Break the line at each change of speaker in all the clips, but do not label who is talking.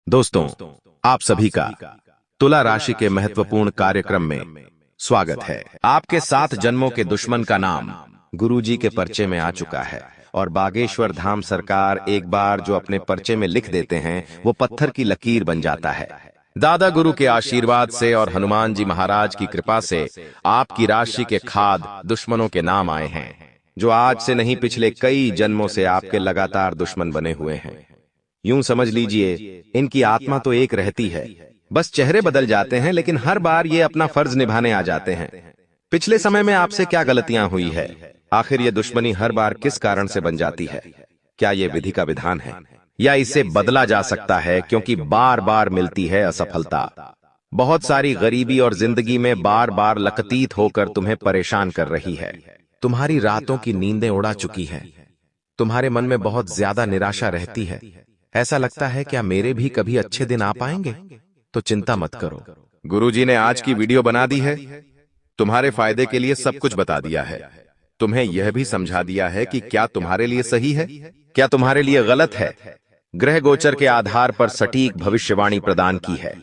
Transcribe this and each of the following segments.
दोस्तों, आप सभी का तुला राशि के महत्वपूर्ण कार्यक्रम में स्वागत है। आपके 7 जन्मों के दुश्मन का नाम गुरुजी के पर्चे में आ चुका है और बागेश्वर धाम सरकार एक बार जो अपने पर्चे में लिख देते हैं वो पत्थर की लकीर बन जाता है। दादा गुरु के आशीर्वाद से और हनुमान जी महाराज की कृपा से आपकी राशि के खाद दुश्मनों के नाम आए हैं, जो आज से नहीं पिछले कई जन्मों से आपके लगातार दुश्मन बने हुए हैं। यूं समझ लीजिए, इनकी आत्मा तो एक रहती है, बस चेहरे बदल जाते हैं, लेकिन हर बार ये अपना फर्ज निभाने आ जाते हैं। पिछले समय में आपसे क्या गलतियां हुई है? आखिर ये दुश्मनी हर बार किस कारण से बन जाती है? क्या ये विधि का विधान है या इसे बदला जा सकता है? क्योंकि बार बार मिलती है असफलता, बहुत सारी गरीबी और जिंदगी में बार बार लकतीत होकर तुम्हें परेशान कर रही है। तुम्हारी रातों की नींदें उड़ा चुकी हैं, तुम्हारे मन में बहुत ज्यादा निराशा रहती है। ऐसा लगता है क्या मेरे भी कभी अच्छे दिन आ पाएंगे? तो चिंता मत करो, गुरुजी ने आज की वीडियो बना दी है। तुम्हारे फायदे के लिए सब कुछ बता दिया है। तुम्हें यह भी समझा दिया है कि क्या तुम्हारे लिए सही है, क्या तुम्हारे लिए गलत है। ग्रह गोचर के आधार पर सटीक भविष्यवाणी प्रदान की है।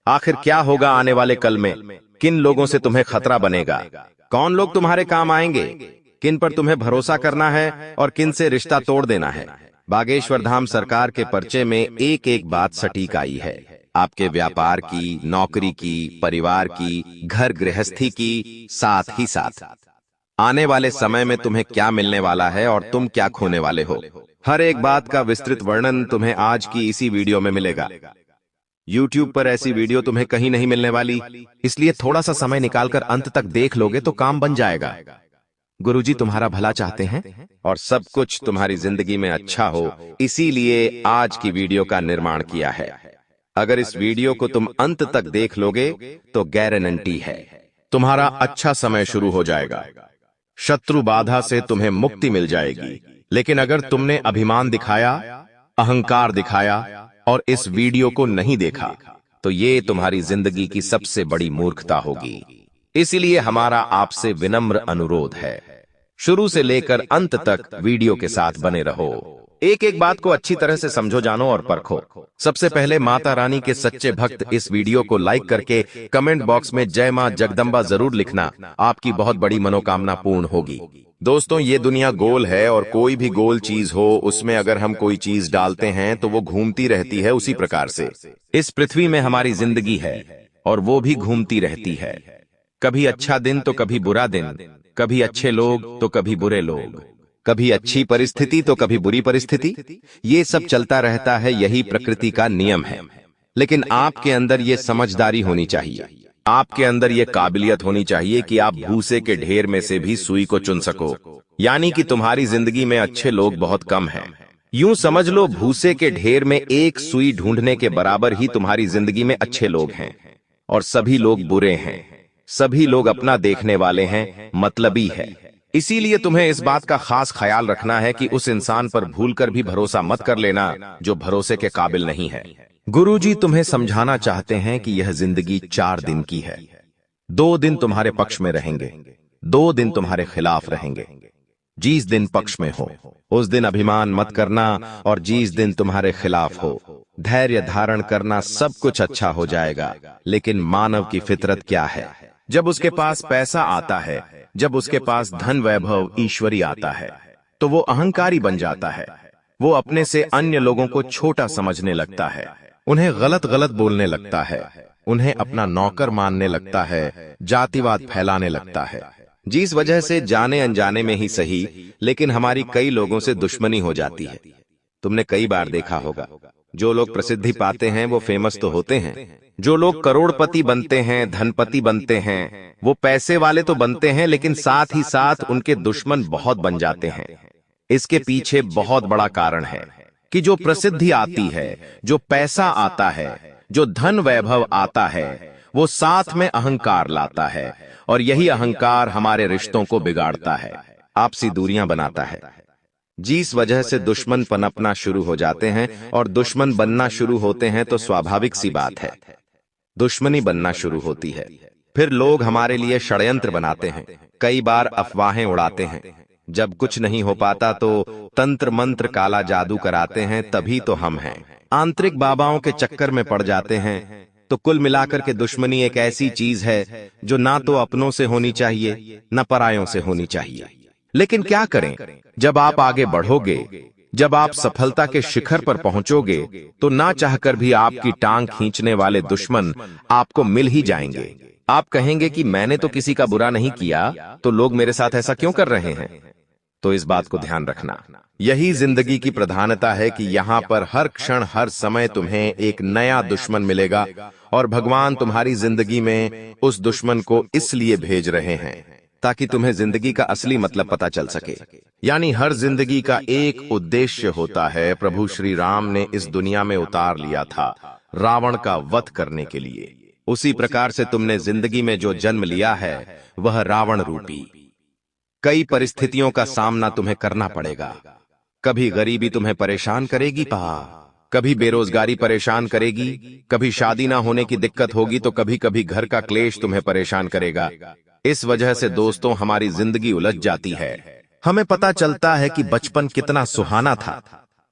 आखिर क्या होगा आने वाले कल में, किन लोगों से तुम्हें खतरा बनेगा, कौन लोग तुम्हारे काम आएंगे, किन पर तुम्हें भरोसा करना है और किन से रिश्ता तोड़ देना है। बागेश्वर धाम सरकार के पर्चे में एक एक बात सटीक आई है। आपके व्यापार की, नौकरी की, परिवार की, घर गृहस्थी की, साथ ही साथ आने वाले समय में तुम्हें क्या मिलने वाला है और तुम क्या खोने वाले हो। हर एक बात का विस्तृत वर्णन तुम्हें आज की इसी वीडियो में मिलेगा। YouTube पर ऐसी वीडियो तुम्हें कहीं नहीं मिलने वाली, इसलिए थोड़ा सा समय निकालकर अंत तक देख लोगे तो काम बन जाएगा। गुरुजी तुम्हारा भला चाहते हैं और सब कुछ तुम्हारी जिंदगी में अच्छा हो, इसीलिए आज की वीडियो का निर्माण किया है। अगर इस वीडियो को तुम अंत तक देख लोगे तो गारंटी है तुम्हारा अच्छा समय शुरू हो जाएगा, शत्रु बाधा से तुम्हें मुक्ति मिल जाएगी। लेकिन अगर तुमने अभिमान दिखाया, अहंकार दिखाया और इस वीडियो को नहीं देखा तो ये तुम्हारी जिंदगी की सबसे बड़ी मूर्खता होगी। इसीलिए हमारा आपसे विनम्र अनुरोध है, शुरू से लेकर अंत तक वीडियो के साथ बने रहो। एक एक बात को अच्छी तरह से समझो, जानो और परखो। सबसे पहले माता रानी के सच्चे भक्त इस वीडियो को लाइक करके कमेंट बॉक्स में जय मां जगदम्बा जरूर लिखना, आपकी बहुत बड़ी मनोकामना पूर्ण होगी। दोस्तों, ये दुनिया गोल है और कोई भी गोल चीज हो उसमें अगर हम कोई चीज डालते हैं तो वो घूमती रहती है। उसी प्रकार से इस पृथ्वी में हमारी जिंदगी है और वो भी घूमती रहती है। कभी अच्छा दिन तो कभी बुरा दिन, कभी अच्छे लोग तो कभी बुरे लोग, कभी अच्छी परिस्थिति तो कभी बुरी परिस्थिति, ये सब चलता रहता है। यही प्रकृति का नियम है। लेकिन आपके अंदर ये समझदारी होनी चाहिए, आपके अंदर ये काबिलियत होनी चाहिए कि आप भूसे के ढेर में से भी सुई को चुन सको। यानी कि तुम्हारी जिंदगी में अच्छे लोग बहुत कम हैं। यूं समझ लो, भूसे के ढेर में एक सुई ढूंढने के बराबर ही तुम्हारी जिंदगी में अच्छे लोग हैं और सभी लोग बुरे हैं। सभी लोग अपना देखने वाले हैं, मतलबी है। इसीलिए तुम्हें इस बात का खास ख्याल रखना है कि उस इंसान पर भूलकर भी भरोसा मत कर लेना जो भरोसे के काबिल नहीं है। गुरुजी तुम्हें समझाना चाहते हैं कि यह जिंदगी 4 दिन की है। 2 दिन तुम्हारे पक्ष में रहेंगे, 2 दिन तुम्हारे खिलाफ रहेंगे। जिस दिन पक्ष में हो उस दिन अभिमान मत करना और जिस दिन तुम्हारे खिलाफ हो धैर्य धारण करना। सब कुछ अच्छा हो जाएगा। लेकिन मानव की फितरत क्या है, जब उसके पास पैसा आता है, जब उसके पास धन वैभव ईश्वरी आता है तो वो अहंकारी बन जाता है। वो अपने से अन्य लोगों को छोटा समझने लगता है, उन्हें गलत गलत बोलने लगता है, उन्हें अपना नौकर मानने लगता है, जातिवाद फैलाने लगता है। जिस वजह से जाने अनजाने में ही सही, लेकिन हमारी कई लोगों से दुश्मनी हो जाती है। तुमने कई बार देखा होगा, जो लोग प्रसिद्धि पाते हैं वो फेमस तो होते हैं, जो लोग करोड़पति बनते हैं, धनपति बनते हैं, वो पैसे वाले तो बनते हैं, लेकिन साथ ही साथ उनके दुश्मन बहुत बन जाते हैं। इसके पीछे बहुत बड़ा कारण है कि जो प्रसिद्धि आती है, जो पैसा आता है, जो धन वैभव आता है, वो साथ में अहंकार लाता है और यही अहंकार हमारे रिश्तों को बिगाड़ता है, आपसी दूरियां बनाता है। जिस वजह से दुश्मन पनपना शुरू हो जाते हैं और दुश्मन बनना शुरू होते हैं तो स्वाभाविक सी बात है दुश्मनी बनना शुरू होती है। फिर लोग हमारे लिए षड्यंत्र बनाते हैं, कई बार अफवाहें उड़ाते हैं। जब कुछ नहीं हो पाता तो तंत्र मंत्र काला जादू कराते हैं, तभी तो हम हैं। आंतरिक बाबाओं के चक्कर में पड़ जाते हैं, तो कुल मिलाकर के दुश्मनी एक ऐसी चीज है जो ना तो अपनों से होनी चाहिए न परायों से होनी चाहिए। लेकिन क्या करें, जब आप आगे बढ़ोगे, जब आप सफलता के शिखर पर पहुंचोगे, तो ना चाहकर भी आपकी टांग खींचने वाले दुश्मन आपको मिल ही जाएंगे। आप कहेंगे कि मैंने तो किसी का बुरा नहीं किया, तो लोग मेरे साथ ऐसा क्यों कर रहे हैं? तो इस बात को ध्यान रखना, यही जिंदगी की प्रधानता है कि यहाँ पर हर क्षण हर समय तुम्हें एक नया दुश्मन मिलेगा, और भगवान तुम्हारी जिंदगी में उस दुश्मन को इसलिए भेज रहे हैं ताकि तुम्हें जिंदगी का असली मतलब पता चल सके। यानी हर जिंदगी का एक उद्देश्य होता है। प्रभु श्री राम ने इस दुनिया में उतार लिया था रावण का वध करने के लिए। उसी प्रकार से तुमने जिंदगी में जो जन्म लिया है वह रावण रूपी कई परिस्थितियों का सामना तुम्हें करना पड़ेगा। कभी गरीबी तुम्हें परेशान करेगी, कभी बेरोजगारी परेशान करेगी, कभी शादी ना होने की दिक्कत होगी, तो कभी कभी घर का क्लेश तुम्हें परेशान करेगा। इस वजह से दोस्तों हमारी जिंदगी उलझ जाती है। हमें पता चलता है कि बचपन कितना सुहाना था,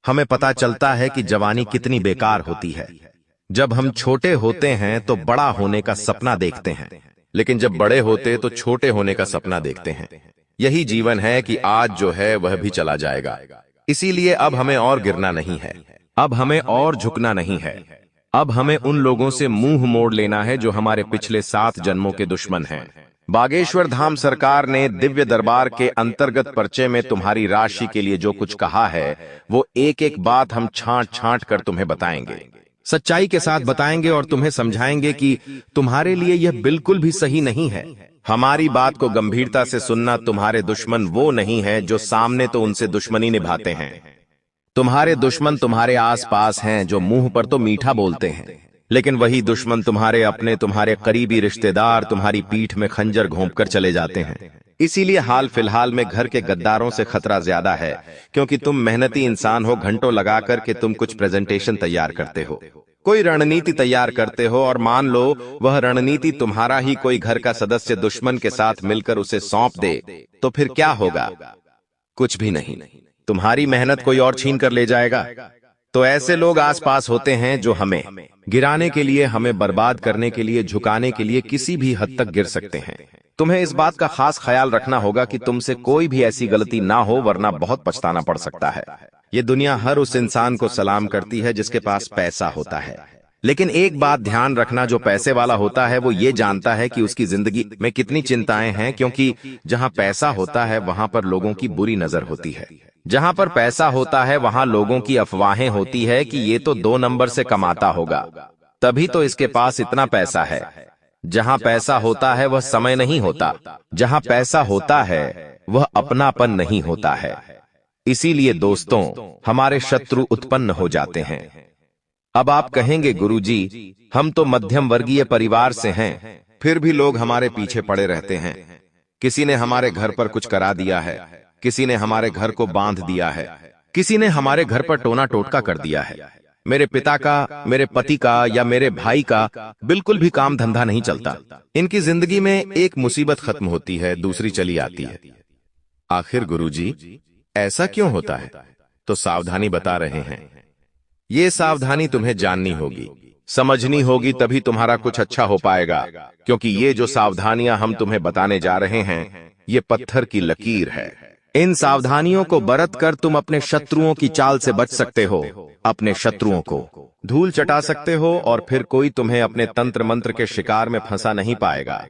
हमें पता चलता है कि जवानी कितनी बेकार होती है। जब हम छोटे होते हैं तो बड़ा होने का सपना देखते हैं, लेकिन जब बड़े होते तो छोटे होने का सपना देखते हैं। यही जीवन है कि आज जो है वह भी चला जाएगा। इसीलिए अब हमें और गिरना नहीं है, अब हमें और झुकना नहीं है। अब हमें उन लोगों से मुंह मोड़ लेना है जो हमारे पिछले 7 जन्मों के दुश्मन हैं। बागेश्वर धाम सरकार ने दिव्य दरबार के अंतर्गत पर्चे में तुम्हारी राशि के लिए जो कुछ कहा है, वो एक एक बात हम छांट छांट कर तुम्हें बताएंगे, सच्चाई के साथ बताएंगे और तुम्हें समझाएंगे कि तुम्हारे लिए यह बिल्कुल भी सही नहीं है। हमारी बात को गंभीरता से सुनना। तुम्हारे दुश्मन वो नहीं है जो सामने तो उनसे दुश्मनी निभाते हैं। तुम्हारे दुश्मन तुम्हारे आसपास हैं जो मुंह पर तो मीठा बोलते हैं, लेकिन वही दुश्मन तुम्हारे अपने, तुम्हारे करीबी रिश्तेदार तुम्हारी पीठ में खंजर घोंपकर चले जाते हैं। इसीलिए हाल फिलहाल में घर के गद्दारों से खतरा ज्यादा है, क्योंकि तुम मेहनती इंसान हो। घंटों लगा करके तुम कुछ प्रेजेंटेशन तैयार करते हो, कोई रणनीति तैयार करते हो, और मान लो वह रणनीति तुम्हारा ही कोई घर का सदस्य दुश्मन के साथ मिलकर उसे सौंप दे, तो फिर क्या होगा? कुछ भी नहीं। तुम्हारी मेहनत कोई और छीन कर ले जाएगा। तो ऐसे लोग आसपास होते हैं जो हमें गिराने के लिए, हमें बर्बाद करने के लिए, झुकाने के लिए किसी भी हद तक गिर सकते हैं। तुम्हें इस बात का खास ख्याल रखना होगा कि तुमसे कोई भी ऐसी गलती ना हो, वरना बहुत पछताना पड़ सकता है। ये दुनिया हर उस इंसान को सलाम करती है जिसके पास पैसा होता है, लेकिन एक बात ध्यान रखना, जो पैसे वाला होता है वो ये जानता है कि उसकी जिंदगी में कितनी चिंताएं हैं, क्योंकि जहां पैसा होता है वहां पर लोगों की बुरी नजर होती है। जहां पर पैसा होता है वहां लोगों की अफवाहें होती है कि ये तो 2 नंबर से कमाता होगा, तभी तो इसके पास इतना पैसा है। जहां पैसा होता है वह समय नहीं होता, जहां पैसा होता है वह अपनापन नहीं होता है। इसीलिए दोस्तों हमारे शत्रु उत्पन्न हो जाते हैं। अब आप कहेंगे, गुरुजी हम तो मध्यम वर्गीय परिवार से हैं, फिर भी लोग हमारे पीछे पड़े रहते हैं। किसी ने हमारे घर पर कुछ करा दिया है, किसी ने हमारे घर को बांध दिया है, किसी ने हमारे घर पर टोना टोटका कर दिया है। मेरे पिता का, मेरे पति का या मेरे भाई का बिल्कुल भी काम धंधा नहीं चलता। इनकी जिंदगी में एक मुसीबत खत्म होती है, दूसरी चली आती है। आखिर गुरुजी ऐसा क्यों होता है? तो सावधानी बता रहे हैं। ये सावधानी तुम्हें जाननी होगी, समझनी होगी, तभी तुम्हारा कुछ अच्छा हो पाएगा। क्योंकि ये जो सावधानियां हम तुम्हें बताने जा रहे हैं, ये पत्थर की लकीर है। इन सावधानियों को बरत कर तुम अपने शत्रुओं की चाल से बच सकते हो, अपने शत्रुओं को धूल चटा सकते हो, और फिर कोई तुम्हें अपने तंत्र मंत्र के शिकार में फंसा नहीं पाएगा।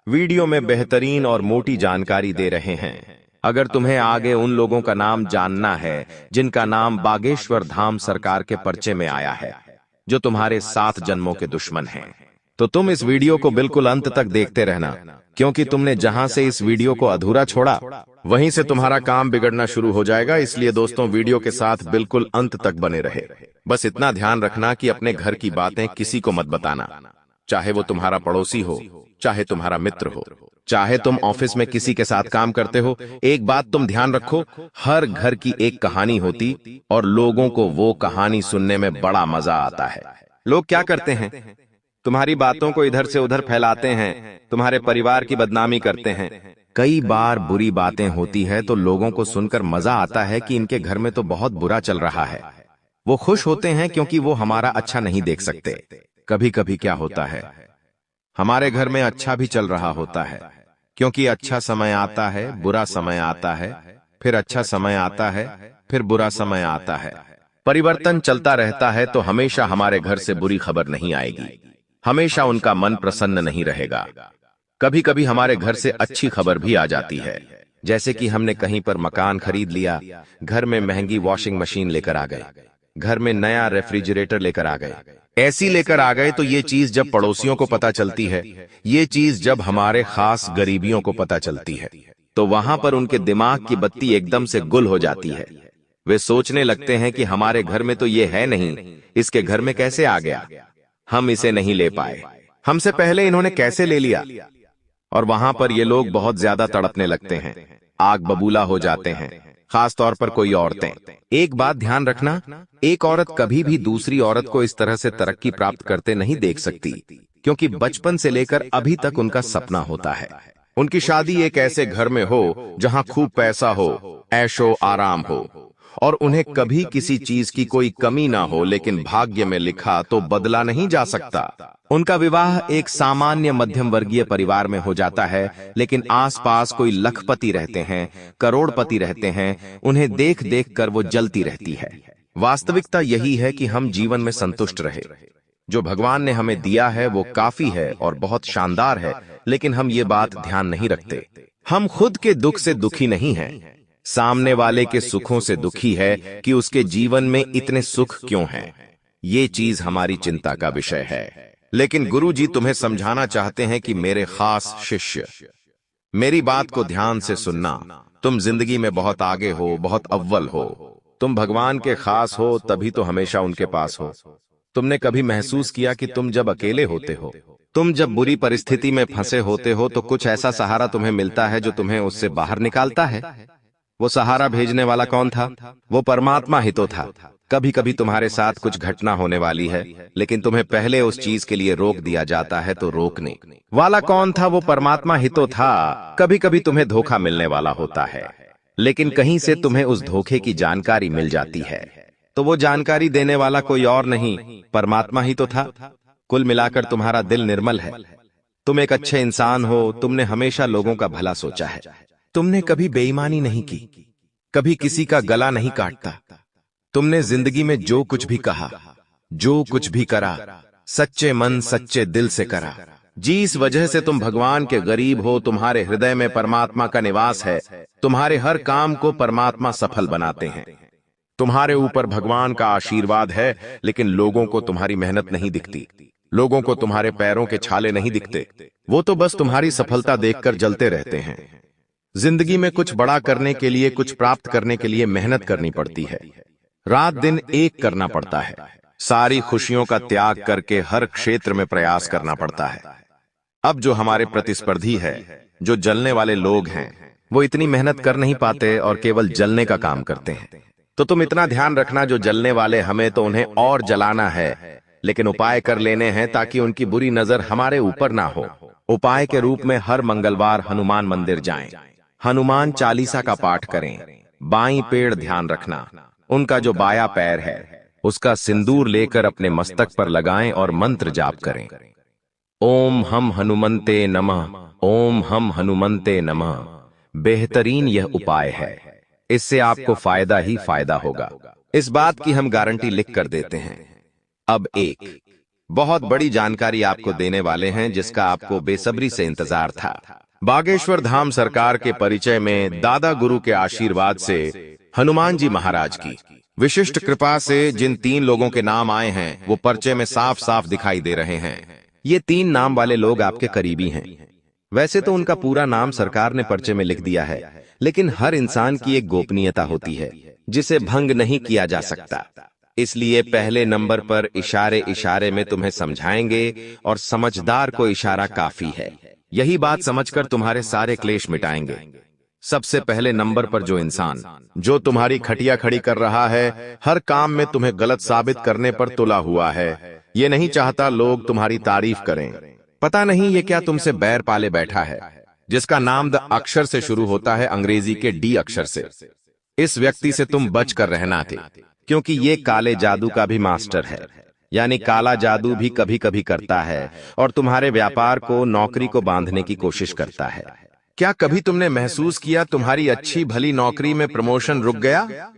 वीडियो में बेहतरीन और मोटी जानकारी दे रहे हैं। अगर तुम्हें आगे उन लोगों का नाम जानना है जिनका नाम बागेश्वर धाम सरकार के पर्चे में आया है, जो तुम्हारे 7 जन्मों के दुश्मन हैं, तो तुम इस वीडियो को बिल्कुल अंत तक देखते रहना, क्योंकि तुमने जहां से इस वीडियो को अधूरा छोड़ा वहीं से तुम्हारा काम बिगड़ना शुरू हो जाएगा। इसलिए दोस्तों वीडियो के साथ बिल्कुल अंत तक बने रहे। बस इतना ध्यान रखना कि अपने घर की बातें किसी को मत बताना, चाहे वो तुम्हारा पड़ोसी हो, चाहे तुम्हारा मित्र हो, चाहे तुम ऑफिस में किसी के साथ काम करते हो। एक बात तुम ध्यान रखो, हर घर की एक कहानी होती, और लोगों को वो कहानी सुनने में बड़ा मजा आता है। लोग क्या करते हैं, तुम्हारी बातों को इधर से उधर फैलाते हैं, तुम्हारे परिवार की बदनामी करते हैं। कई बार बुरी बातें होती है तो लोगों को सुनकर मजा आता है कि इनके घर में तो बहुत बुरा चल रहा है, वो खुश होते हैं क्योंकि वो हमारा अच्छा नहीं देख सकते। कभी कभी क्या होता है, हमारे घर में अच्छा भी चल रहा होता है, क्योंकि अच्छा समय आता है, बुरा समय आता है, फिर अच्छा समय आता है, फिर बुरा समय आता है। परिवर्तन चलता रहता है, तो हमेशा हमारे घर से बुरी खबर नहीं आएगी, हमेशा उनका मन प्रसन्न नहीं रहेगा। कभी कभी हमारे घर से अच्छी खबर भी आ जाती है, जैसे कि हमने कहीं पर मकान खरीद लिया, घर में महंगी वॉशिंग मशीन लेकर आ गए, घर में नया रेफ्रिजरेटर लेकर आ गए। ऐसी लेकर आ गए तो ये चीज जब पड़ोसियों को पता चलती है, ये चीज जब हमारे खास गरीबियों को पता चलती है, तो वहां पर उनके दिमाग की बत्ती एकदम से गुल हो जाती है। वे सोचने लगते हैं कि हमारे घर में तो ये है नहीं, इसके घर में कैसे आ गया, हम इसे नहीं ले पाए, हमसे पहले इन्होंने कैसे ले लिया। और वहां पर ये लोग बहुत ज्यादा तड़पने लगते हैं, आग बबूला हो जाते हैं, खास तौर पर कोई औरतें। एक बात ध्यान रखना, एक औरत कभी भी दूसरी औरत को इस तरह से तरक्की प्राप्त करते नहीं देख सकती, क्योंकि बचपन से लेकर अभी तक उनका सपना होता है उनकी शादी एक ऐसे घर में हो जहां खूब पैसा हो, ऐशो आराम हो, और उन्हें कभी किसी चीज की कोई कमी ना हो। लेकिन भाग्य में लिखा तो बदला नहीं जा सकता। उनका विवाह एक सामान्य मध्यम वर्गीय परिवार में हो जाता है, लेकिन आसपास कोई लखपति रहते हैं, करोड़पति रहते हैं, उन्हें देख देख कर वो जलती रहती है। वास्तविकता यही है कि हम जीवन में संतुष्ट रहे। जो भगवान ने हमें दिया है वो काफी है और बहुत शानदार है, लेकिन हम ये बात ध्यान नहीं रखते। हम खुद के दुख से दुखी नहीं हैं, सामने वाले के सुखों से दुखी है कि उसके जीवन में इतने सुख क्यों हैं। ये चीज हमारी चिंता का विषय है। लेकिन गुरुजी तुम्हें समझाना चाहते हैं कि मेरे खास शिष्य, मेरी बात को ध्यान से सुनना। तुम जिंदगी में बहुत आगे हो, बहुत अव्वल हो, तुम भगवान के खास हो, तभी तो हमेशा उनके पास हो। तुमने कभी महसूस किया कि तुम जब अकेले होते हो, तुम जब बुरी परिस्थिति में फंसे होते हो, तो कुछ ऐसा सहारा तुम्हें मिलता है जो तुम्हें उससे बाहर निकालता है। वो सहारा भेजने वाला कौन था? वो परमात्मा ही तो था। कभी कभी तुम्हारे साथ कुछ घटना होने वाली है, लेकिन तुम्हें पहले उस चीज के लिए रोक दिया जाता है, तो रोकने वाला कौन था? वो परमात्मा ही तो था। कभी कभी तुम्हें धोखा मिलने वाला होता है, लेकिन कहीं से तुम्हें उस धोखे की जानकारी मिल जाती है, तो वो जानकारी देने वाला कोई और नहीं, परमात्मा ही तो था। कुल मिलाकर तुम्हारा दिल निर्मल है, तुम एक अच्छे इंसान हो, तुमने हमेशा लोगों का भला सोचा है, तुमने कभी बेईमानी नहीं की, कभी किसी का गला नहीं काटता। तुमने जिंदगी में जो कुछ भी कहा, जो कुछ भी करा, सच्चे मन सच्चे दिल से करा। जिस वजह से तुम भगवान के गरीब हो, तुम्हारे हृदय में परमात्मा का निवास है, तुम्हारे हर काम को परमात्मा सफल बनाते हैं। तुम्हारे ऊपर भगवान का आशीर्वाद है, लेकिन लोगों को तुम्हारी मेहनत नहीं दिखती, लोगों को तुम्हारे पैरों के छाले नहीं दिखते, वो तो बस तुम्हारी सफलता देखकर जलते रहते हैं। जिंदगी में कुछ बड़ा करने के लिए, कुछ प्राप्त करने के लिए मेहनत करनी पड़ती है, रात दिन एक करना पड़ता है, सारी खुशियों का त्याग करके हर क्षेत्र में प्रयास करना पड़ता है। अब जो हमारे प्रतिस्पर्धी है, जो जलने वाले लोग हैं, वो इतनी मेहनत कर नहीं पाते और केवल जलने का काम करते हैं। तो तुम इतना ध्यान रखना, जो जलने वाले हमें तो उन्हें और जलाना है, लेकिन उपाय कर लेने हैं ताकि उनकी बुरी नजर हमारे ऊपर ना हो। उपाय के रूप में हर मंगलवार हनुमान मंदिर जाएं, हनुमान चालीसा का पाठ करें, बाईं पेड़ ध्यान रखना, उनका जो बाया पैर है उसका सिंदूर लेकर अपने मस्तक पर लगाएं और मंत्र जाप करें। ओम हम हनुमंते नमः, ओम हम हनुमंते नमः। बेहतरीन यह उपाय है, इससे आपको फायदा ही फायदा होगा, इस बात की हम गारंटी लिख कर देते हैं। अब एक बहुत बड़ी जानकारी आपको देने वाले हैं, जिसका आपको बेसब्री से इंतजार था। बागेश्वर धाम सरकार के परिचय में दादा गुरु के आशीर्वाद से हनुमान जी महाराज की विशिष्ट कृपा से जिन 3 लोगों के नाम आए हैं, वो पर्चे में साफ साफ दिखाई दे रहे हैं। ये 3 नाम वाले लोग आपके करीबी हैं। वैसे तो उनका पूरा नाम सरकार ने पर्चे में लिख दिया है, लेकिन हर इंसान की एक गोपनीयता होती है जिसे भंग नहीं किया जा सकता। इसलिए पहले नंबर पर इशारे इशारे में तुम्हें समझाएंगे, और समझदार को इशारा काफी है। यही बात समझकर तुम्हारे सारे क्लेश मिटाएंगे। सबसे पहले नंबर पर जो इंसान, जो तुम्हारी खटिया खड़ी कर रहा है, हर काम में तुम्हें गलत साबित करने पर तुला हुआ है, ये नहीं चाहता लोग तुम्हारी तारीफ करें। पता नहीं ये क्या तुमसे बैर पाले बैठा है, जिसका नाम द अक्षर से शुरू होता है, अंग्रेजी के डी अक्षर से। इस व्यक्ति से तुम बच कर रहना थे, क्योंकि ये काले जादू का भी मास्टर है, यानी काला जादू भी कभी कभी करता है और तुम्हारे व्यापार को, नौकरी को बांधने की कोशिश करता है। क्या कभी तुमने महसूस किया तुम्हारी अच्छी भली नौकरी में प्रमोशन रुक गया?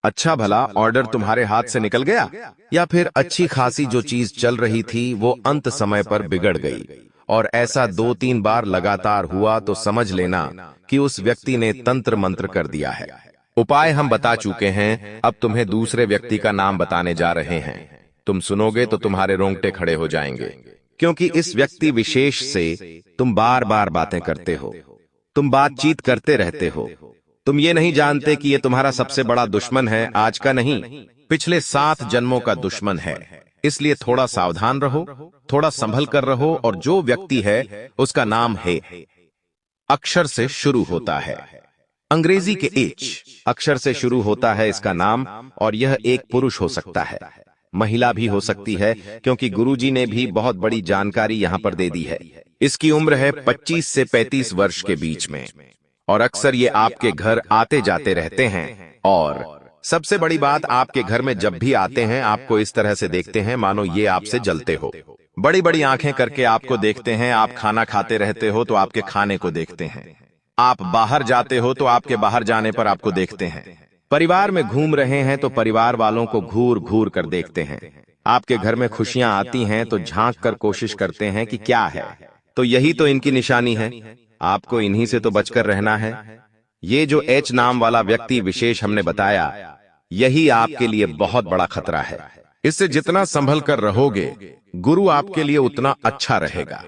अच्छा भला ऑर्डर तुम्हारे हाथ से निकल गया, या फिर अच्छी खासी जो चीज चल रही थी वो अंत समय पर बिगड़ गई, और ऐसा 2-3 बार लगातार हुआ तो समझ लेना कि उस व्यक्ति ने तंत्र मंत्र कर दिया है। उपाय हम बता चुके हैं, अब तुम्हें दूसरे व्यक्ति का नाम बताने जा रहे हैं। तुम सुनोगे तो तुम्हारे रोंगटे खड़े हो जाएंगे, क्योंकि इस व्यक्ति विशेष से तुम बार बार बातें करते हो, तुम बातचीत करते रहते हो। तुम ये नहीं जानते कि ये तुम्हारा सबसे बड़ा दुश्मन है, आज का नहीं, पिछले 7 जन्मों का दुश्मन है। इसलिए थोड़ा सावधान रहो, थोड़ा संभल कर रहो। और जो व्यक्ति है उसका नाम है, अक्षर से शुरू होता है, अंग्रेजी के एच अक्षर से शुरू होता है इसका नाम, और यह एक पुरुष हो सकता है, महिला भी हो सकती है, क्योंकि गुरुजी ने भी बहुत बड़ी जानकारी यहां पर दे दी है। इसकी उम्र है 25 से 35 वर्ष के बीच में, और अक्सर ये आपके घर आते जाते रहते हैं। और सबसे बड़ी बात, आपके घर में जब भी आते हैं आपको इस तरह से देखते हैं मानो ये आपसे जलते हो। बड़ी बड़ी आंखें करके आपको देखते हैं। आप खाना खाते रहते हो तो आपके खाने को देखते हैं। आप बाहर जाते हो तो आपके बाहर जाने पर आपको देखते हैं। परिवार में घूम रहे हैं तो परिवार वालों को घूर घूर कर देखते हैं। आपके घर में खुशियां आती हैं तो झांक कर कोशिश करते हैं कि क्या है, तो यही तो इनकी निशानी है। आपको इन्हीं से तो बचकर रहना है। ये जो एच नाम वाला व्यक्ति विशेष हमने बताया, यही आपके लिए बहुत बड़ा खतरा है। इससे जितना संभल कर रहोगे, गुरु आपके लिए उतना अच्छा रहेगा,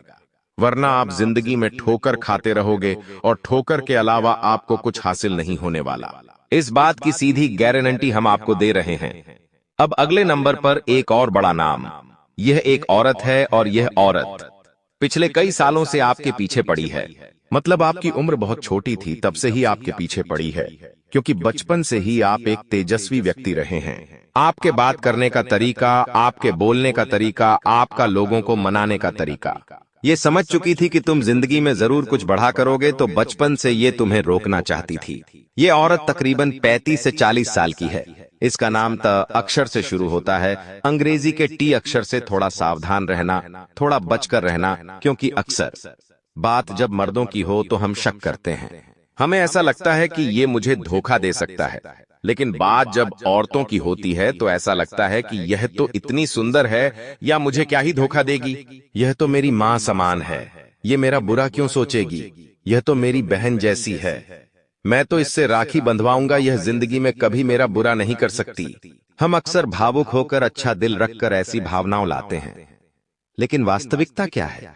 वरना आप जिंदगी में ठोकर खाते रहोगे और ठोकर के अलावा आपको कुछ हासिल नहीं होने वाला। इस बात की सीधी गारंटी हम आपको दे रहे हैं। अब अगले नंबर पर एक और बड़ा नाम। यह एक औरत है, और यह औरत पिछले कई सालों से आपके पीछे पड़ी है। मतलब आपकी उम्र बहुत छोटी थी तब से ही आपके पीछे पड़ी है, क्योंकि बचपन से ही आप एक तेजस्वी व्यक्ति रहे हैं। आपके बात करने का तरीका, आपके बोलने का तरीका, आपका लोगों को मनाने का तरीका, ये समझ चुकी थी कि तुम जिंदगी में जरूर कुछ बढ़ा करोगे, तो बचपन से ये तुम्हें रोकना चाहती थी। ये औरत तकरीबन 35 से 40 साल की है। इसका नाम त अक्षर से शुरू होता है, अंग्रेजी के टी अक्षर से। थोड़ा सावधान रहना, थोड़ा बचकर रहना, क्योंकि अक्सर बात जब मर्दों की हो तो हम शक करते हैं। हमें ऐसा लगता है कि ये मुझे धोखा दे सकता है, लेकिन बात जब औरतों की होती है तो ऐसा लगता है कि यह तो इतनी सुंदर है, या मुझे क्या ही धोखा देगी। यह तो मेरी माँ समान है, ये मेरा बुरा क्यों सोचेगी। यह तो मेरी बहन जैसी है, मैं तो इससे राखी बंधवाऊंगा, यह जिंदगी में कभी मेरा बुरा नहीं कर सकती। हम अक्सर भावुक होकर, अच्छा दिल रखकर ऐसी भावनाओं लाते हैं, लेकिन वास्तविकता क्या है?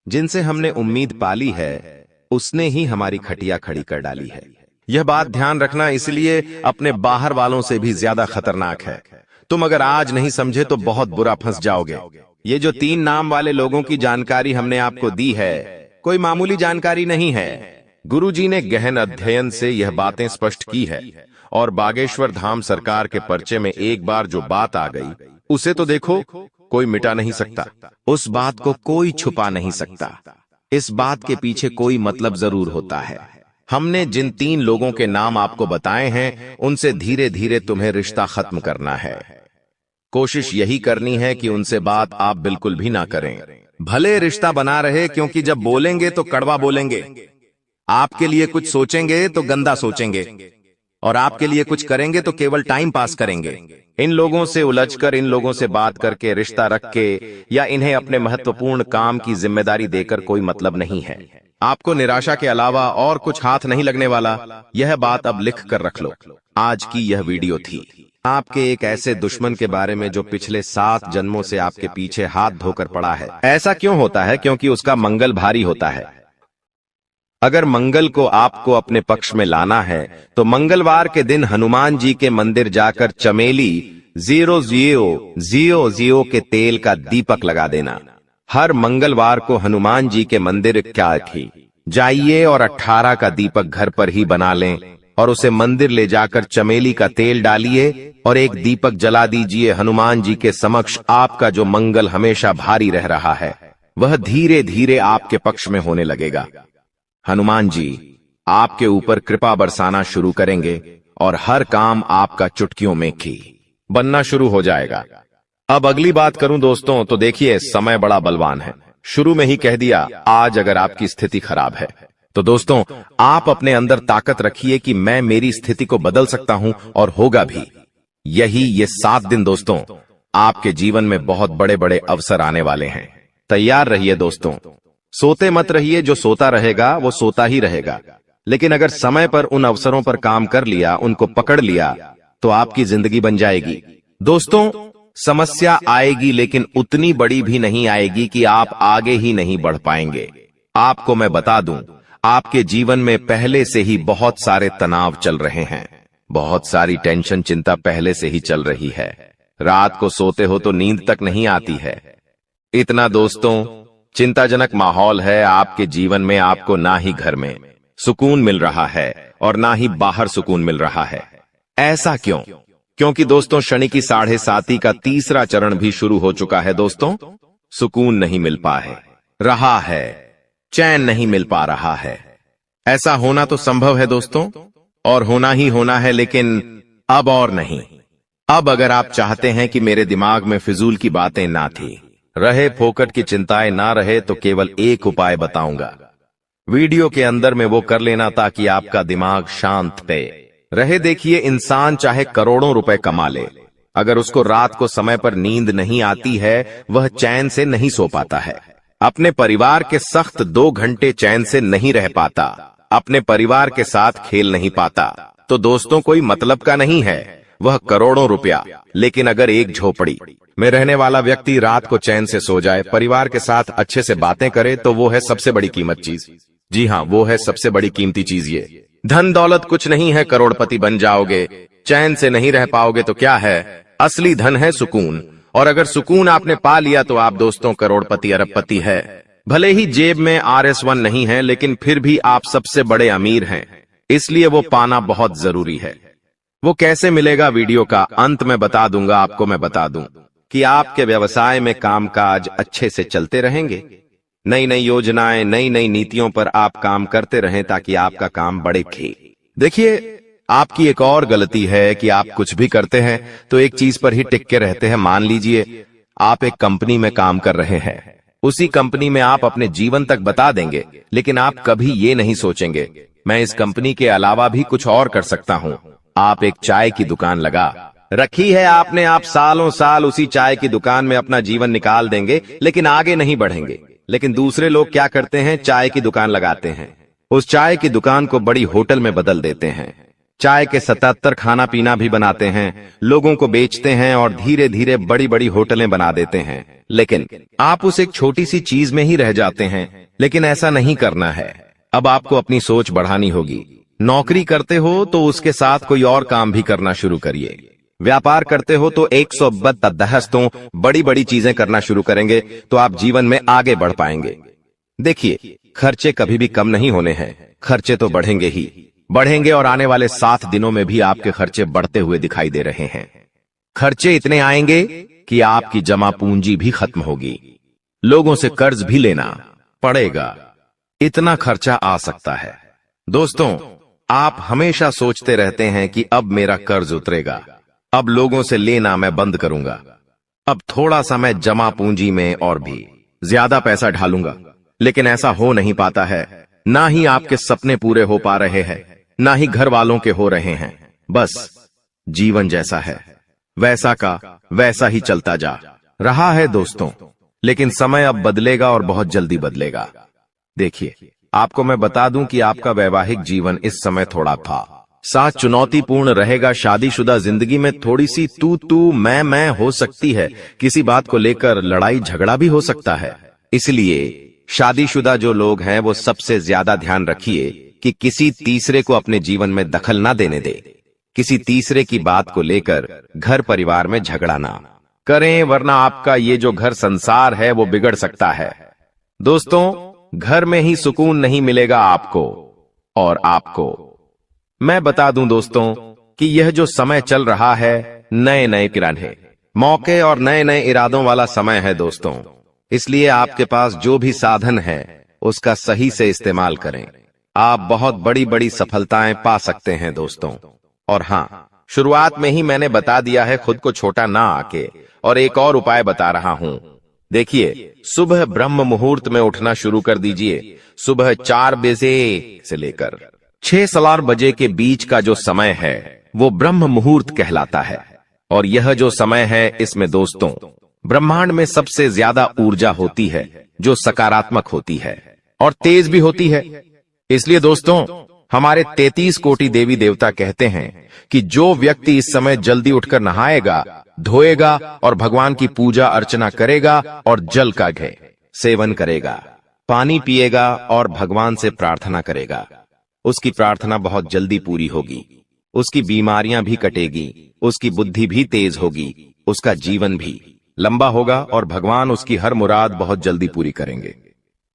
जिनसे हमने उम्मीद पाली है उसने ही हमारी खटिया खड़ी कर डाली है। यह बात ध्यान रखना, इसलिए अपने बाहर वालों से भी ज्यादा खतरनाक है। तुम अगर आज नहीं समझे तो बहुत बुरा फंस जाओगे। ये जो 3 नाम वाले लोगों की जानकारी हमने आपको दी है, कोई मामूली जानकारी नहीं है। गुरुजी ने गहन अध्ययन से यह बातें स्पष्ट की है, और बागेश्वर धाम सरकार के पर्चे में एक बार जो बात आ गई, उसे तो देखो, कोई मिटा नहीं सकता। उस बात को कोई छुपा नहीं सकता। इस बात के पीछे कोई मतलब जरूर होता है। हमने जिन 3 लोगों के नाम आपको बताए हैं, उनसे धीरे धीरे तुम्हें रिश्ता खत्म करना है। कोशिश यही करनी है कि उनसे बात आप बिल्कुल भी ना करें, भले रिश्ता बना रहे, क्योंकि जब बोलेंगे तो कड़वा बोलेंगे। आपके लिए कुछ सोचेंगे तो गंदा सोचेंगे, और आपके लिए कुछ करेंगे तो केवल टाइम पास करेंगे। इन लोगों से उलझकर, इन लोगों से बात करके, रिश्ता रख के, या इन्हें अपने महत्वपूर्ण काम की जिम्मेदारी देकर कोई मतलब नहीं है। आपको निराशा के अलावा और कुछ हाथ नहीं लगने वाला। यह बात अब लिख कर रख लो। आज की यह वीडियो थी आपके एक ऐसे दुश्मन के बारे में जो पिछले 7 जन्मों से आपके पीछे हाथ धोकर पड़ा है। ऐसा क्यों होता है? क्योंकि उसका मंगल भारी होता है। अगर मंगल को आपको अपने पक्ष में लाना है तो मंगलवार के दिन हनुमान जी के मंदिर जाकर चमेली 0000 के तेल का दीपक लगा देना। हर मंगलवार को हनुमान जी के मंदिर क्या थी जाइए और 18 का दीपक घर पर ही बना लें, और उसे मंदिर ले जाकर चमेली का तेल डालिए और एक दीपक जला दीजिए हनुमान जी के समक्ष। आपका जो मंगल हमेशा भारी रह रहा है, वह धीरे धीरे आपके पक्ष में होने लगेगा। हनुमान जी आपके ऊपर कृपा बरसाना शुरू करेंगे और हर काम आपका चुटकियों में की बनना शुरू हो जाएगा। अब अगली बात करूं दोस्तों, तो देखिए समय बड़ा बलवान है। शुरू में ही कह दिया, आज अगर आपकी स्थिति खराब है तो दोस्तों आप अपने अंदर ताकत रखिए कि मैं मेरी स्थिति को बदल सकता हूं और होगा भी। ये 7 दिन दोस्तों आपके जीवन में बहुत बड़े बड़े अवसर आने वाले हैं। तैयार रहिए दोस्तों। सोते मत रहिए, जो सोता रहेगा वो सोता ही रहेगा। लेकिन अगर समय पर उन अवसरों पर काम कर लिया, उनको पकड़ लिया, तो आपकी जिंदगी बन जाएगी। दोस्तों समस्या आएगी, लेकिन उतनी बड़ी भी नहीं आएगी कि आप आगे ही नहीं बढ़ पाएंगे। आपको मैं बता दूं, आपके जीवन में पहले से ही बहुत सारे तनाव चल रहे हैं, बहुत सारी टेंशन चिंता पहले से ही चल रही है। रात को सोते हो तो नींद तक नहीं आती है। इतना दोस्तों चिंताजनक माहौल है आपके जीवन में। आपको ना ही घर में सुकून मिल रहा है और ना ही बाहर सुकून मिल रहा है। ऐसा क्यों? क्योंकि दोस्तों शनि की 7.5 का तीसरा चरण भी शुरू हो चुका है। दोस्तों सुकून नहीं मिल पा रहा है, चैन नहीं मिल पा रहा है। ऐसा होना तो संभव है दोस्तों, और होना ही होना है, लेकिन अब और नहीं। अब अगर आप चाहते हैं कि मेरे दिमाग में फिजूल की बातें ना थी रहे, फोकट की चिंताएं ना रहे, तो केवल एक उपाय बताऊंगा। वीडियो के अंदर में वो कर लेना ताकि आपका दिमाग शांत पे रहे। देखिए इंसान चाहे करोड़ों रुपए कमा ले, अगर उसको रात को समय पर नींद नहीं आती है, वह चैन से नहीं सो पाता है। अपने परिवार के सख्त 2 घंटे चैन से नहीं रह पाता, अपने परिवार के साथ खेल नहीं पाता। तो दोस्तों कोई मतलब का नहीं है वह करोड़ों रुपया, लेकिन अगर एक झोपड़ी में रहने वाला व्यक्ति रात को चैन से सो जाए, परिवार के साथ अच्छे से बातें करे, तो वो है सबसे बड़ी कीमत चीज। जी हाँ, वो है सबसे बड़ी कीमती चीज। ये धन दौलत कुछ नहीं है, करोड़पति बन जाओगे, चैन से नहीं रह पाओगे तो क्या है? असली धन है सुकून, और अगर सुकून आपने पा लिया तो आप दोस्तों करोड़पति अरबपति है। भले ही जेब में RS1 नहीं है, लेकिन फिर भी आप सबसे बड़े अमीर हैं। इसलिए वो पाना बहुत जरूरी है। वो कैसे मिलेगा, वीडियो का अंत में बता दूंगा। आपको मैं बता दूं कि आपके व्यवसाय में कामकाज अच्छे से चलते रहेंगे। नई नई योजनाएं, नई नई नीतियों पर आप काम करते रहें ताकि आपका काम बढ़े। देखिए आपकी एक और गलती है कि आप कुछ भी करते हैं तो एक चीज पर ही टिक के रहते हैं। मान लीजिए आप एक कंपनी में काम कर रहे हैं, उसी कंपनी में आप अपने जीवन तक बता देंगे, लेकिन आप कभी ये नहीं सोचेंगे मैं इस कंपनी के अलावा भी कुछ और कर सकता हूं। आप एक चाय की दुकान लगा रखी है आपने, आप सालों साल उसी चाय की दुकान में अपना जीवन निकाल देंगे, लेकिन आगे नहीं बढ़ेंगे। लेकिन दूसरे लोग क्या करते हैं, चाय की दुकान लगाते हैं, उस चाय की दुकान को बड़ी होटल में बदल देते हैं, चाय के 77 खाना पीना भी बनाते हैं, लोगों को बेचते हैं और धीरे धीरे बड़ी बड़ी होटलें बना देते हैं। लेकिन आप उस एक छोटी सी चीज में ही रह जाते हैं। लेकिन ऐसा नहीं करना है। अब आपको अपनी सोच बढ़ानी होगी। नौकरी करते हो तो उसके साथ कोई और काम भी करना शुरू करिए। व्यापार करते हो तो 110 तो बड़ी बड़ी चीजें करना शुरू करेंगे तो आप जीवन में आगे बढ़ पाएंगे। देखिए खर्चे कभी भी कम नहीं होने हैं, खर्चे तो बढ़ेंगे ही बढ़ेंगे, और आने वाले 7 दिनों में भी आपके खर्चे बढ़ते हुए दिखाई दे रहे हैं। खर्चे इतने आएंगे कि आपकी जमा पूंजी भी खत्म होगी, लोगों से कर्ज भी लेना पड़ेगा, इतना खर्चा आ सकता है। दोस्तों आप हमेशा सोचते रहते हैं कि अब मेरा कर्ज उतरेगा, अब लोगों से लेना मैं बंद करूंगा, अब थोड़ा सा मैं जमा पूंजी में और भी ज्यादा पैसा ढालूंगा। लेकिन ऐसा हो नहीं पाता है। ना ही आपके सपने पूरे हो पा रहे हैं, ना ही घर वालों के हो रहे हैं। बस जीवन जैसा है वैसा का वैसा ही चलता जा रहा है दोस्तों। लेकिन समय अब बदलेगा और बहुत जल्दी बदलेगा। देखिए आपको मैं बता दूं कि आपका वैवाहिक जीवन इस समय थोड़ा साथ चुनौतीपूर्ण रहेगा। शादीशुदा जिंदगी में थोड़ी सी तू मैं हो सकती है, किसी बात को लेकर लड़ाई झगड़ा भी हो सकता है। इसलिए शादीशुदा जो लोग हैं वो सबसे ज्यादा ध्यान रखिए कि किसी तीसरे को अपने जीवन में दखल ना देने दे, किसी तीसरे की बात को लेकर घर परिवार में झगड़ा ना करें, वरना आपका ये जो घर संसार है वो बिगड़ सकता है। दोस्तों घर में ही सुकून नहीं मिलेगा आपको। और आपको मैं बता दूं दोस्तों कि यह जो समय चल रहा है नए नए किराने मौके और नए नए इरादों वाला समय है दोस्तों। इसलिए आपके पास जो भी साधन है उसका सही से इस्तेमाल करें। आप बहुत बड़ी बड़ी सफलताएं पा सकते हैं दोस्तों। और हाँ, शुरुआत में ही मैंने बता दिया है खुद को छोटा ना आके, और एक और उपाय बता रहा हूं। देखिए, सुबह ब्रह्म मुहूर्त में उठना शुरू कर दीजिए। सुबह 4 बजे से लेकर 6 बजे के बीच का जो समय है वो ब्रह्म मुहूर्त कहलाता है। और यह जो समय है, इसमें दोस्तों ब्रह्मांड में सबसे ज्यादा ऊर्जा होती है, जो सकारात्मक होती है और तेज भी होती है। इसलिए दोस्तों, हमारे 33 कोटि देवी देवता कहते हैं कि जो व्यक्ति इस समय जल्दी उठकर नहाएगा, धोएगा और भगवान की पूजा अर्चना करेगा और जल का घे सेवन करेगा, पानी पिएगा और भगवान से प्रार्थना करेगा, उसकी प्रार्थना बहुत जल्दी पूरी होगी, उसकी बीमारियां भी कटेगी, उसकी बुद्धि भी तेज होगी, उसका जीवन भी लंबा होगा और भगवान उसकी हर मुराद बहुत जल्दी पूरी करेंगे।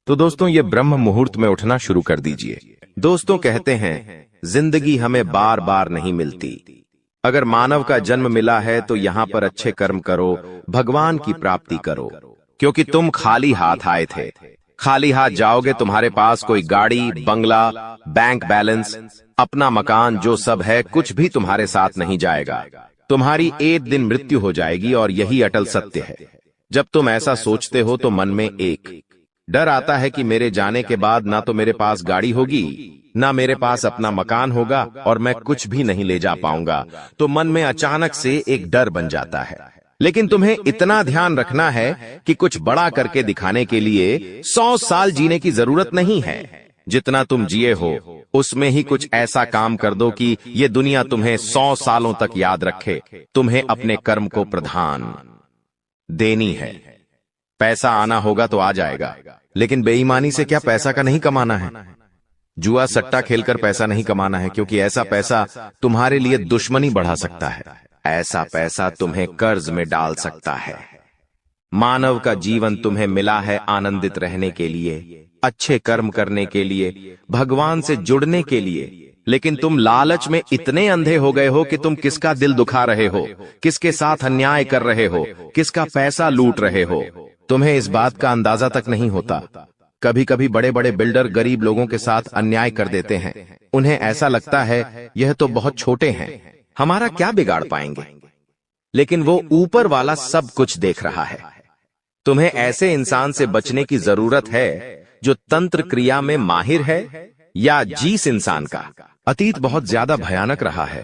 तो दोस्तों, ये ब्रह्म मुहूर्त में उठना शुरू कर दीजिए। दोस्तों, कहते हैं जिंदगी हमें बार बार नहीं मिलती। अगर मानव का जन्म मिला है तो यहाँ पर अच्छे कर्म करो, भगवान की प्राप्ति करो, क्योंकि तुम खाली हाथ आए थे। खाली हाथ जाओगे, तुम्हारे पास कोई गाड़ी, बंगला, बैंक बैलेंस, अपना मकान, जो सब है, कुछ भी तुम्हारे साथ नहीं जाएगा। तुम्हारी एक दिन मृत्यु हो जाएगी और यही अटल सत्य है। जब तुम ऐसा सोचते हो तो मन में एक डर आता है कि मेरे जाने के बाद ना तो मेरे पास गाड़ी होगी, ना मेरे पास अपना मकान होगा और मैं कुछ भी नहीं ले जा पाऊंगा। तो मन में अचानक से एक डर बन जाता है। लेकिन तुम्हें इतना ध्यान रखना है कि कुछ बड़ा करके दिखाने के लिए 100 साल जीने की जरूरत नहीं है। जितना तुम जिए हो उसमें ही कुछ ऐसा काम कर दो कि ये दुनिया तुम्हें 100 सालों तक याद रखे। तुम्हें अपने कर्म को प्रधान देनी है। पैसा आना होगा तो आ जाएगा, लेकिन बेईमानी से क्या पैसा का नहीं कमाना है। जुआ सट्टा खेलकर पैसा नहीं कमाना है, क्योंकि ऐसा पैसा तुम्हारे लिए दुश्मनी बढ़ा सकता है। ऐसा पैसा तुम्हें कर्ज में डाल सकता है। मानव का जीवन तुम्हें मिला है आनंदित रहने के लिए, अच्छे कर्म करने के लिए, भगवान से जुड़ने के लिए। लेकिन तुम लालच में इतने अंधे हो गए हो कि तुम किसका दिल दुखा रहे हो, किसके साथ अन्याय कर रहे हो, किसका पैसा लूट रहे हो। तुम्हें इस बात का अंदाजा तक नहीं होता। कभी कभी बड़े बड़े बिल्डर गरीब लोगों के साथ अन्याय कर देते हैं। उन्हें ऐसा लगता है यह तो बहुत छोटे हैं, हमारा क्या बिगाड़ पाएंगे। लेकिन वो ऊपर वाला सब कुछ देख रहा है। तुम्हें ऐसे इंसान से बचने की जरूरत है जो तंत्र क्रिया में माहिर है, या जिस इंसान का अतीत बहुत ज्यादा भयानक रहा है,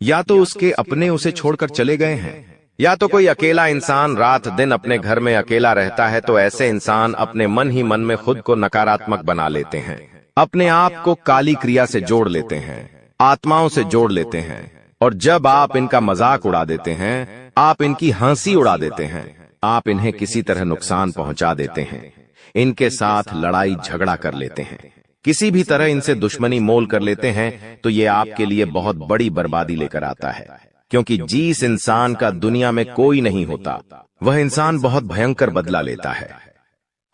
या तो उसके अपने उसे छोड़कर चले गए हैं, या तो कोई अकेला इंसान रात दिन अपने घर में अकेला रहता है। तो ऐसे इंसान अपने मन ही मन में खुद को नकारात्मक बना लेते हैं, अपने आप को काली क्रिया से जोड़ लेते हैं, आत्माओं से जोड़ लेते हैं। और जब आप इनका मजाक उड़ा देते हैं, आप इनकी हंसी उड़ा देते हैं, आप इन्हें किसी तरह नुकसान पहुंचा देते हैं, इनके साथ लड़ाई झगड़ा कर लेते हैं, किसी भी तरह इनसे दुश्मनी मोल कर लेते हैं, तो ये आपके लिए बहुत बड़ी बर्बादी लेकर आता है। क्योंकि जिस इंसान का दुनिया में कोई नहीं होता, वह इंसान बहुत भयंकर बदला लेता है।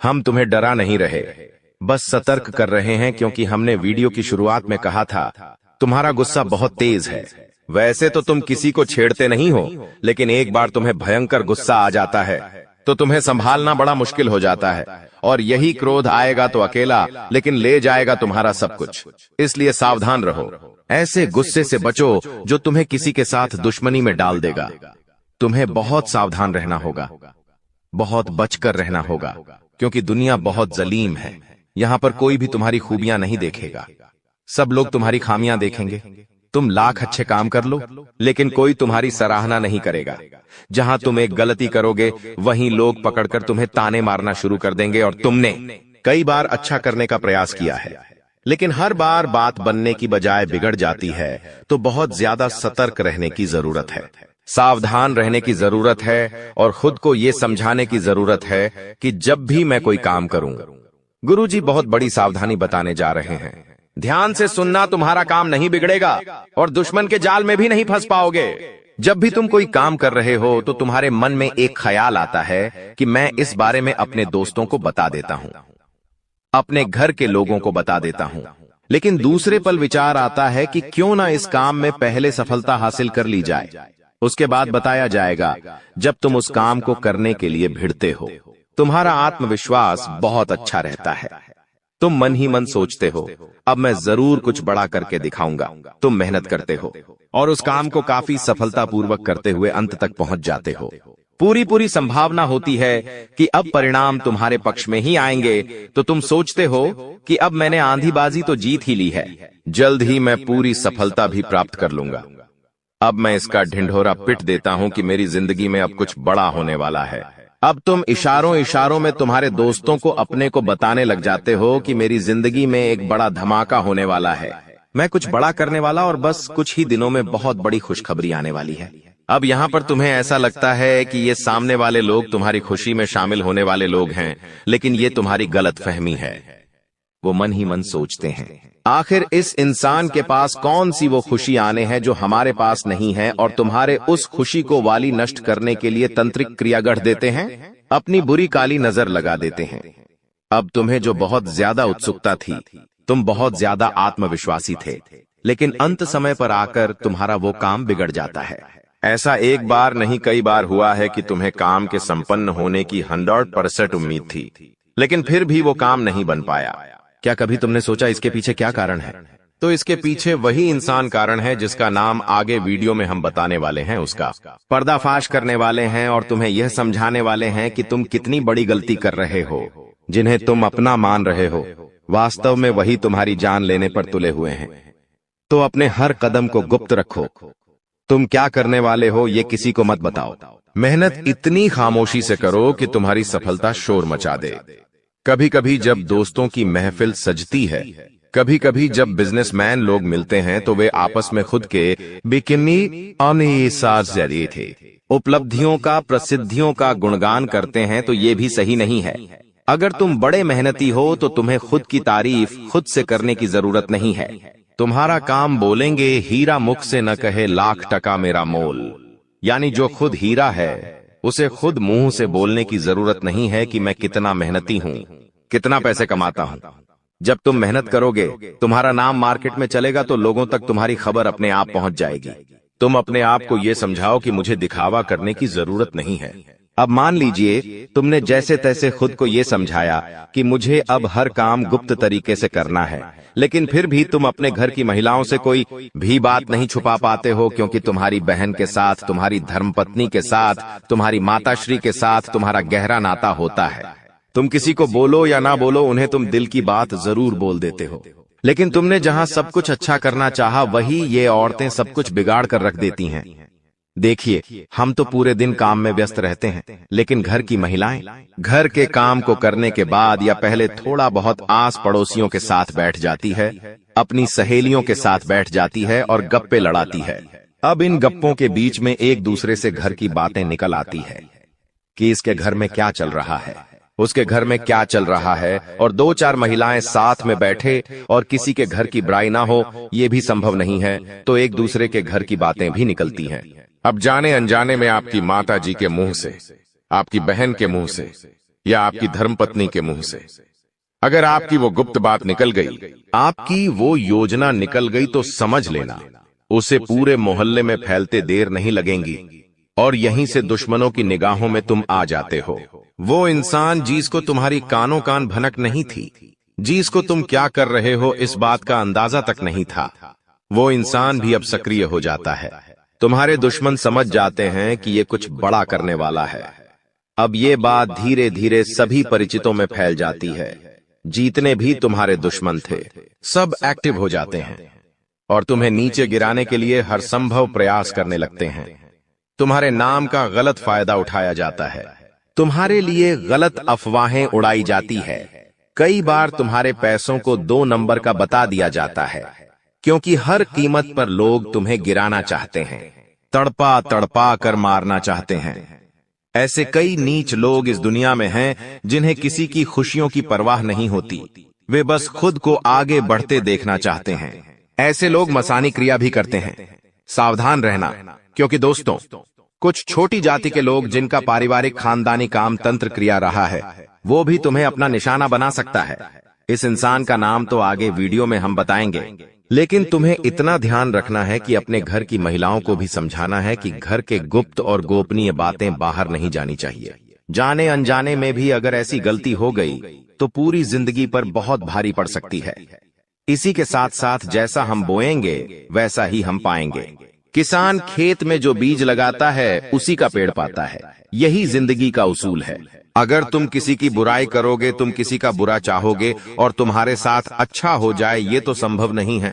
हम तुम्हें डरा नहीं रहे, बस सतर्क कर रहे हैं, क्योंकि हमने वीडियो की शुरुआत में कहा था तुम्हारा गुस्सा बहुत तेज है। वैसे तो तुम किसी को छेड़ते नहीं हो, लेकिन एक बार तुम्हें भयंकर गुस्सा आ जाता है तो तुम्हें संभालना बड़ा मुश्किल हो जाता है। और यही क्रोध आएगा तो अकेला, लेकिन ले जाएगा तुम्हारा सब कुछ। इसलिए सावधान रहो। ऐसे गुस्से से बचो जो तुम्हें किसी के साथ दुश्मनी में डाल देगा। तुम्हें बहुत सावधान रहना होगा, बहुत बचकर रहना होगा, क्योंकि दुनिया बहुत जलीम है। यहाँ पर कोई भी तुम्हारी खूबियां नहीं देखेगा, सब लोग तुम्हारी खामियां देखेंगे। तुम लाख अच्छे काम कर लो, लेकिन कोई तुम्हारी सराहना नहीं करेगा। जहां तुम एक गलती करोगे, वहीं लोग पकड़कर तुम्हें ताने मारना शुरू कर देंगे। और तुमने कई बार अच्छा करने का प्रयास किया है, लेकिन हर बार बात बनने की बजाय बिगड़ जाती है। तो बहुत ज्यादा सतर्क रहने की जरूरत है, सावधान रहने की जरूरत है, और खुद को ये समझाने की जरूरत है कि जब भी मैं कोई काम करूं, गुरुजी बहुत बड़ी सावधानी बताने जा रहे हैं। ध्यान से सुनना, तुम्हारा काम नहीं बिगड़ेगा और दुश्मन के जाल में भी नहीं फंस पाओगे। जब भी तुम कोई काम कर रहे हो तो तुम्हारे मन में एक ख्याल आता है कि मैं इस बारे में अपने दोस्तों को बता देता हूं, अपने घर के लोगों को बता देता हूं। लेकिन दूसरे पल विचार आता है कि क्यों ना इस काम में पहले सफलता हासिल कर ली जाए, उसके बाद बताया जाएगा। जब तुम उस काम को करने के लिए भिड़ते हो, तुम्हारा आत्मविश्वास बहुत अच्छा रहता है। तुम मन ही मन सोचते हो, अब मैं जरूर कुछ बड़ा करके दिखाऊंगा। तुम मेहनत करते हो और उस काम को काफी सफलतापूर्वक करते हुए अंत तक पहुंच जाते हो। पूरी संभावना होती है कि अब परिणाम तुम्हारे पक्ष में ही आएंगे, तो तुम सोचते हो कि अब मैंने आंधीबाजी तो जीत ही ली है, जल्द ही मैं पूरी सफलता भी प्राप्त कर लूंगा। अब मैं इसका ढिंढोरा पिट देता हूं कि मेरी जिंदगी में अब कुछ बड़ा होने वाला है। अब तुम इशारों में तुम्हारे दोस्तों को अपने को बताने लग जाते हो कि मेरी जिंदगी में एक बड़ा धमाका होने वाला है, मैं कुछ बड़ा करने वाला और बस कुछ ही दिनों में बहुत बड़ी खुशखबरी आने वाली है। अब यहाँ पर तुम्हें ऐसा लगता है कि ये सामने वाले लोग तुम्हारी खुशी में शामिल होने वाले लोग हैं, लेकिन ये तुम्हारी गलतफहमी है। वो मन ही मन सोचते हैं, आखिर इस इंसान के पास कौन सी वो खुशी आने हैं जो हमारे पास नहीं है, और तुम्हारे उस खुशी को वाली नष्ट करने के लिए तंत्रिक क्रिया गढ़ देते हैं, अपनी बुरी काली नजर लगा देते हैं। अब तुम्हें जो बहुत ज्यादा उत्सुकता थी, तुम बहुत ज्यादा आत्मविश्वासी थे, लेकिन अंत समय पर आकर तुम्हारा वो काम बिगड़ जाता है। ऐसा एक बार नहीं कई बार हुआ है कि तुम्हें काम के संपन्न होने की 100% उम्मीद थी, लेकिन फिर भी वो काम नहीं बन पाया। क्या कभी तुमने सोचा इसके पीछे क्या कारण है? तो इसके पीछे वही इंसान कारण है जिसका नाम आगे वीडियो में हम बताने वाले हैं। उसका पर्दाफाश करने वाले हैं और तुम्हें यह समझाने वाले हैं कि तुम कितनी बड़ी गलती कर रहे हो। जिन्हें तुम अपना मान रहे हो, वास्तव में वही तुम्हारी जान लेने पर तुले हुए हैं। तो अपने हर कदम को गुप्त रखो। तुम क्या करने वाले हो ये किसी को मत बताओ। मेहनत इतनी खामोशी से करो कि तुम्हारी सफलता शोर मचा दे। कभी कभी जब दोस्तों की महफिल सजती है, कभी कभी जब बिजनेसमैन लोग मिलते हैं, तो वे आपस में खुद के बिकिनी जरिए थे उपलब्धियों का, प्रसिद्धियों का गुणगान करते हैं, तो ये भी सही नहीं है। अगर तुम बड़े मेहनती हो तो तुम्हें खुद की तारीफ खुद से करने की जरूरत नहीं है। तुम्हारा काम बोलेंगे, हीरा मुख से न कहे लाख टका मेरा मोल। यानी जो खुद हीरा है उसे खुद मुंह से बोलने की जरूरत नहीं है कि मैं कितना मेहनती हूं, कितना पैसे कमाता हूं। जब तुम मेहनत करोगे, तुम्हारा नाम मार्केट में चलेगा, तो लोगों तक तुम्हारी खबर अपने आप पहुंच जाएगी। तुम अपने आप को ये समझाओ कि मुझे दिखावा करने की जरूरत नहीं है। अब मान लीजिए तुमने जैसे तैसे खुद को ये समझाया कि मुझे अब हर काम गुप्त तरीके से करना है, लेकिन फिर भी तुम अपने घर की महिलाओं से कोई भी बात नहीं छुपा पाते हो, क्योंकि तुम्हारी बहन के साथ, तुम्हारी धर्मपत्नी के साथ, तुम्हारी माताश्री के साथ तुम्हारा गहरा नाता होता है। तुम किसी को बोलो या ना बोलो, उन्हें तुम दिल की बात जरूर बोल देते हो। लेकिन तुमने जहां सब कुछ अच्छा करना चाहा, वही ये औरतें सब कुछ बिगाड़ कर रख देती हैं। देखिए, हम तो पूरे दिन काम में व्यस्त रहते हैं, लेकिन घर की महिलाएं घर के काम को करने के बाद या पहले थोड़ा बहुत आस पड़ोसियों के साथ बैठ जाती है, अपनी सहेलियों के साथ बैठ जाती है और गप्पे लड़ाती है। अब इन गप्पों के बीच में एक दूसरे से घर की बातें निकल आती है कि इसके घर में क्या चल रहा है, उसके घर में क्या चल रहा है, और 2-4 महिलाएं साथ में बैठे और किसी के घर की बुराई ना हो, ये भी संभव नहीं है, तो एक दूसरे के घर की बातें भी निकलती हैं। अब जाने अनजाने में आपकी माता जी के मुंह से, आपकी बहन के मुंह से या आपकी धर्मपत्नी के मुंह से अगर आपकी वो गुप्त बात निकल गई, आपकी वो योजना निकल गई, तो समझ लेना उसे पूरे मोहल्ले में फैलते देर नहीं लगेंगी और यहीं से दुश्मनों की निगाहों में तुम आ जाते हो। वो इंसान जिसको तुम्हारी कानों कान भनक नहीं थी, जिसको तुम क्या कर रहे हो इस बात का अंदाजा तक नहीं था, वो इंसान भी अब सक्रिय हो जाता है। तुम्हारे दुश्मन समझ जाते हैं कि ये कुछ बड़ा करने वाला है। अब ये बात धीरे धीरे सभी परिचितों में फैल जाती है। जीतने भी तुम्हारे दुश्मन थे, सब एक्टिव हो जाते हैं और तुम्हें नीचे गिराने के लिए हर संभव प्रयास करने लगते हैं। तुम्हारे नाम का गलत फायदा उठाया जाता है, तुम्हारे लिए गलत अफवाहें उड़ाई जाती है। कई बार तुम्हारे पैसों को 2 नंबर का बता दिया जाता है, क्योंकि हर कीमत पर लोग तुम्हें गिराना चाहते हैं, तड़पा तड़पा कर मारना चाहते हैं। ऐसे कई नीच लोग इस दुनिया में हैं जिन्हें किसी की खुशियों की परवाह नहीं होती, वे बस खुद को आगे बढ़ते देखना चाहते हैं। ऐसे लोग मसानी क्रिया भी करते हैं। सावधान रहना, क्योंकि दोस्तों, कुछ छोटी जाति के लोग जिनका पारिवारिक खानदानी काम तंत्र क्रिया रहा है, वो भी तुम्हें अपना निशाना बना सकता है। इस इंसान का नाम तो आगे वीडियो में हम बताएंगे, लेकिन तुम्हें इतना ध्यान रखना है कि अपने घर की महिलाओं को भी समझाना है कि घर के गुप्त और गोपनीय बातें बाहर नहीं जानी चाहिए। जाने अनजाने में भी अगर ऐसी गलती हो गई तो पूरी जिंदगी पर बहुत भारी पड़ सकती है। इसी के साथ साथ जैसा हम बोएंगे वैसा ही हम पाएंगे। किसान खेत में जो बीज लगाता है उसी का पेड़ पाता है। यही जिंदगी का उसूल है। अगर तुम किसी की बुराई करोगे, तुम किसी का बुरा चाहोगे और तुम्हारे साथ अच्छा हो जाए, ये तो संभव नहीं है।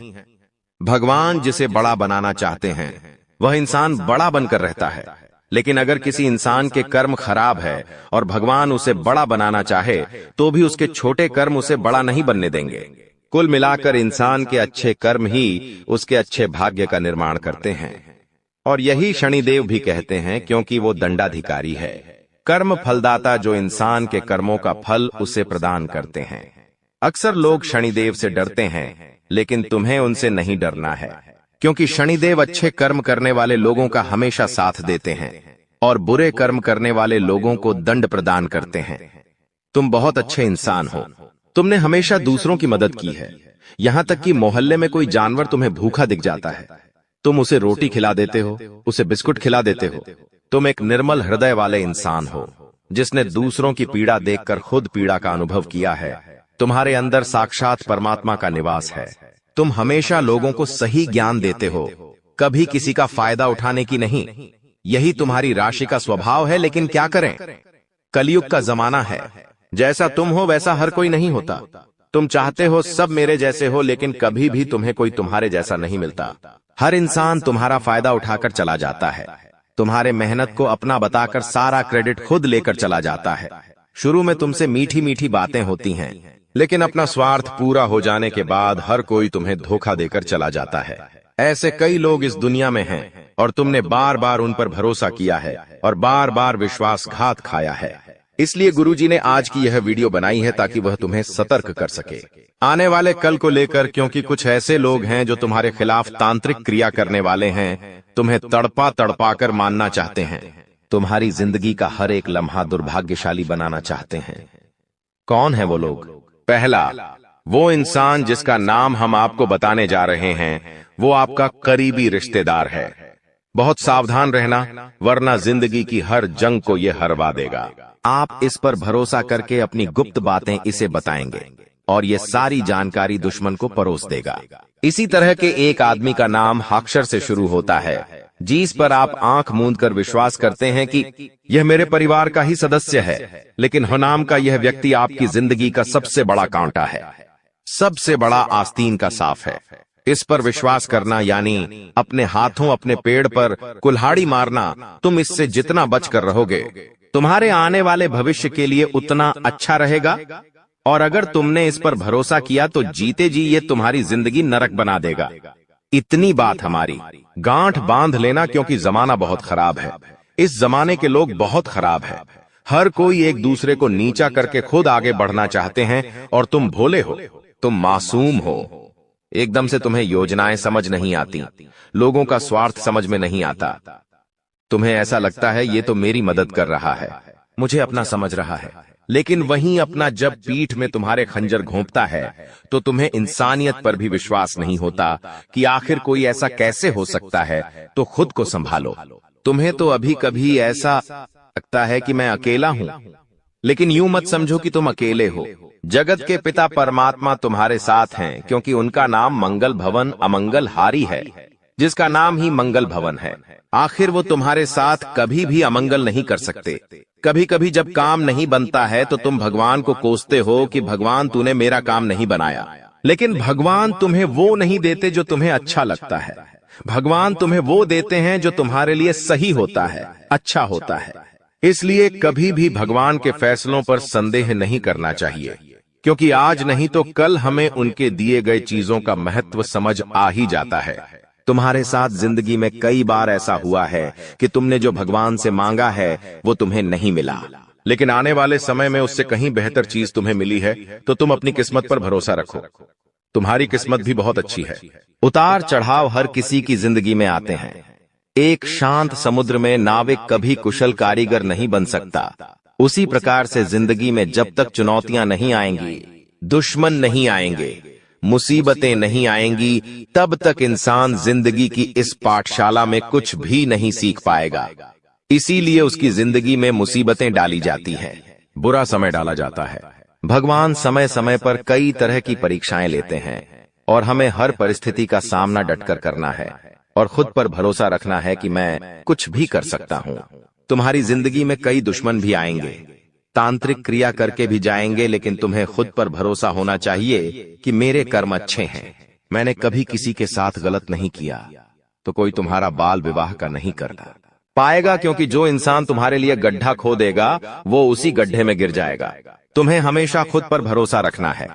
भगवान जिसे बड़ा बनाना चाहते हैं वह इंसान बड़ा बनकर रहता है। लेकिन अगर किसी इंसान के कर्म खराब है और भगवान उसे बड़ा बनाना चाहे तो भी उसके छोटे कर्म उसे बड़ा नहीं बनने देंगे। कुल मिलाकर इंसान के अच्छे कर्म ही उसके अच्छे भाग्य का निर्माण करते हैं। और यही शनिदेव भी कहते हैं, क्योंकि वो दंडाधिकारी है, कर्म फलदाता, जो इंसान के कर्मों का फल उसे प्रदान करते हैं। अक्सर लोग शनिदेव से डरते हैं, लेकिन तुम्हें उनसे नहीं डरना है, क्योंकि शनिदेव अच्छे कर्म करने वाले लोगों का हमेशा साथ देते हैं और बुरे कर्म करने वाले लोगों को दंड प्रदान करते हैं। तुम बहुत अच्छे इंसान हो। तुमने हमेशा दूसरों की मदद की है। यहां तक कि मोहल्ले में कोई जानवर तुम्हें भूखा दिख जाता है, तुम उसे रोटी खिला देते हो, उसे बिस्कुट खिला देते हो। तुम एक निर्मल हृदय वाले इंसान हो, जिसने दूसरों की पीड़ा देखकर खुद पीड़ा का अनुभव किया है। तुम्हारे अंदर साक्षात परमात्मा का निवास है। तुम हमेशा लोगों को सही ज्ञान देते हो, कभी किसी का फायदा उठाने की नहीं। यही तुम्हारी राशि का स्वभाव है। लेकिन क्या करें, कलयुग का जमाना है। जैसा तुम हो वैसा हर कोई नहीं होता। तुम चाहते हो सब मेरे जैसे हो, लेकिन कभी भी तुम्हें कोई तुम्हारे जैसा नहीं मिलता। हर इंसान तुम्हारा फायदा उठाकर चला जाता है। तुम्हारे मेहनत को अपना बताकर सारा क्रेडिट खुद लेकर चला जाता है। शुरू में तुमसे मीठी मीठी बातें होती हैं, लेकिन अपना स्वार्थ पूरा हो जाने के बाद हर कोई तुम्हें धोखा देकर चला जाता है। ऐसे कई लोग इस दुनिया में हैं और तुमने बार बार उन पर भरोसा किया है और बार बार विश्वासघात खाया है। इसलिए गुरुजी ने आज की यह वीडियो बनाई है ताकि वह तुम्हें सतर्क कर सके आने वाले कल को लेकर, क्योंकि कुछ ऐसे लोग हैं जो तुम्हारे खिलाफ तांत्रिक क्रिया करने वाले हैं, तुम्हें तड़पा तड़पा कर मानना चाहते हैं, तुम्हारी जिंदगी का हर एक लम्हा दुर्भाग्यशाली बनाना चाहते हैं। कौन है वो लोग? पहला, वो इंसान जिसका नाम हम आपको बताने जा रहे हैं, वो आपका करीबी रिश्तेदार है। बहुत सावधान रहना, वरना जिंदगी की हर जंग को ये हरवा देगा। आप इस पर भरोसा करके अपनी गुप्त बातें इसे बताएंगे और ये सारी जानकारी दुश्मन को परोस देगा। इसी तरह के एक आदमी का नाम अक्षर से शुरू होता है, जिस पर आप आंख मूंद कर विश्वास करते हैं कि यह मेरे परिवार का ही सदस्य है, लेकिन नाम का यह व्यक्ति आपकी जिंदगी का सबसे बड़ा कांटा है, सबसे बड़ा आस्तीन का साफ है। इस पर विश्वास करना यानी अपने हाथों अपने पेड़ पर कुल्हाड़ी मारना। तुम इससे जितना बचकर रहोगे, तुम्हारे आने वाले भविष्य के लिए उतना अच्छा रहेगा। और अगर तुमने इस पर भरोसा किया तो जीते जी ये तुम्हारी जिंदगी नरक बना देगा। इतनी बात हमारी, गांठ बांध लेना, क्योंकि जमाना बहुत खराब है। इस जमाने के लोग बहुत खराब है। हर कोई एक दूसरे को नीचा करके खुद आगे बढ़ना चाहते हैं और तुम भोले हो, तुम मासूम हो। एकदम से तुम्हें योजनाएं समझ नहीं आती, लोगों का स्वार्थ समझ में नहीं आता। तुम्हें ऐसा लगता है ये तो मेरी मदद कर रहा है, मुझे अपना समझ रहा है। लेकिन वहीं अपना जब पीठ में तुम्हारे खंजर घोंपता है तो तुम्हें इंसानियत पर भी विश्वास नहीं होता कि आखिर कोई ऐसा कैसे हो सकता है। तो खुद को संभालो। तुम्हें तो अभी कभी ऐसा लगता है कि मैं अकेला हूं, लेकिन यूं मत समझो कि तुम अकेले हो। जगत के पिता परमात्मा तुम्हारे साथ हैं, क्योंकि उनका नाम मंगल भवन अमंगल हारी है, जिसका नाम ही मंगल भवन है। आखिर वो तुम्हारे साथ कभी भी अमंगल नहीं कर सकते। कभी कभी जब काम नहीं बनता है तो तुम भगवान को कोसते हो कि भगवान तूने मेरा काम नहीं बनाया, लेकिन भगवान तुम्हें वो नहीं देते जो तुम्हें अच्छा लगता है। भगवान तुम्हें वो देते हैं जो तुम्हारे लिए सही होता है, अच्छा होता है। इसलिए कभी भी भगवान के फैसलों पर संदेह नहीं करना चाहिए, क्योंकि आज नहीं तो कल हमें उनके दिए गए चीजों का महत्व समझ आ ही जाता है। तुम्हारे साथ जिंदगी में कई बार ऐसा हुआ है कि तुमने जो भगवान से मांगा है वो तुम्हें नहीं मिला, लेकिन आने वाले समय में उससे कहीं बेहतर चीज तुम्हें मिली है। तो तुम अपनी किस्मत पर भरोसा रखो, तुम्हारी किस्मत भी बहुत अच्छी है। उतार चढ़ाव हर किसी की जिंदगी में आते हैं। एक शांत समुद्र में नाविक कभी कुशल कारीगर नहीं बन सकता। उसी प्रकार से जिंदगी में जब तक चुनौतियां नहीं आएंगी, दुश्मन नहीं आएंगे, मुसीबतें नहीं आएंगी, तब तक इंसान जिंदगी की इस पाठशाला में कुछ भी नहीं सीख पाएगा। इसीलिए उसकी जिंदगी में मुसीबतें डाली जाती हैं, बुरा समय डाला जाता है, भगवान समय समय पर कई तरह की परीक्षाएं लेते हैं और हमें हर परिस्थिति का सामना डटकर करना है और खुद पर भरोसा रखना है कि मैं कुछ भी कर सकता हूँ। तुम्हारी जिंदगी में कई दुश्मन भी आएंगे, तांत्रिक क्रिया करके भी जाएंगे, लेकिन तुम्हें खुद पर भरोसा होना चाहिए कि मेरे कर्म अच्छे हैं, मैंने कभी किसी के साथ गलत नहीं किया, तो कोई तुम्हारा बाल विवाह का नहीं करता पाएगा, क्योंकि जो इंसान तुम्हारे लिए गड्ढा खोदेगा वो उसी गड्ढे में गिर जाएगा। तुम्हें हमेशा खुद पर भरोसा रखना है,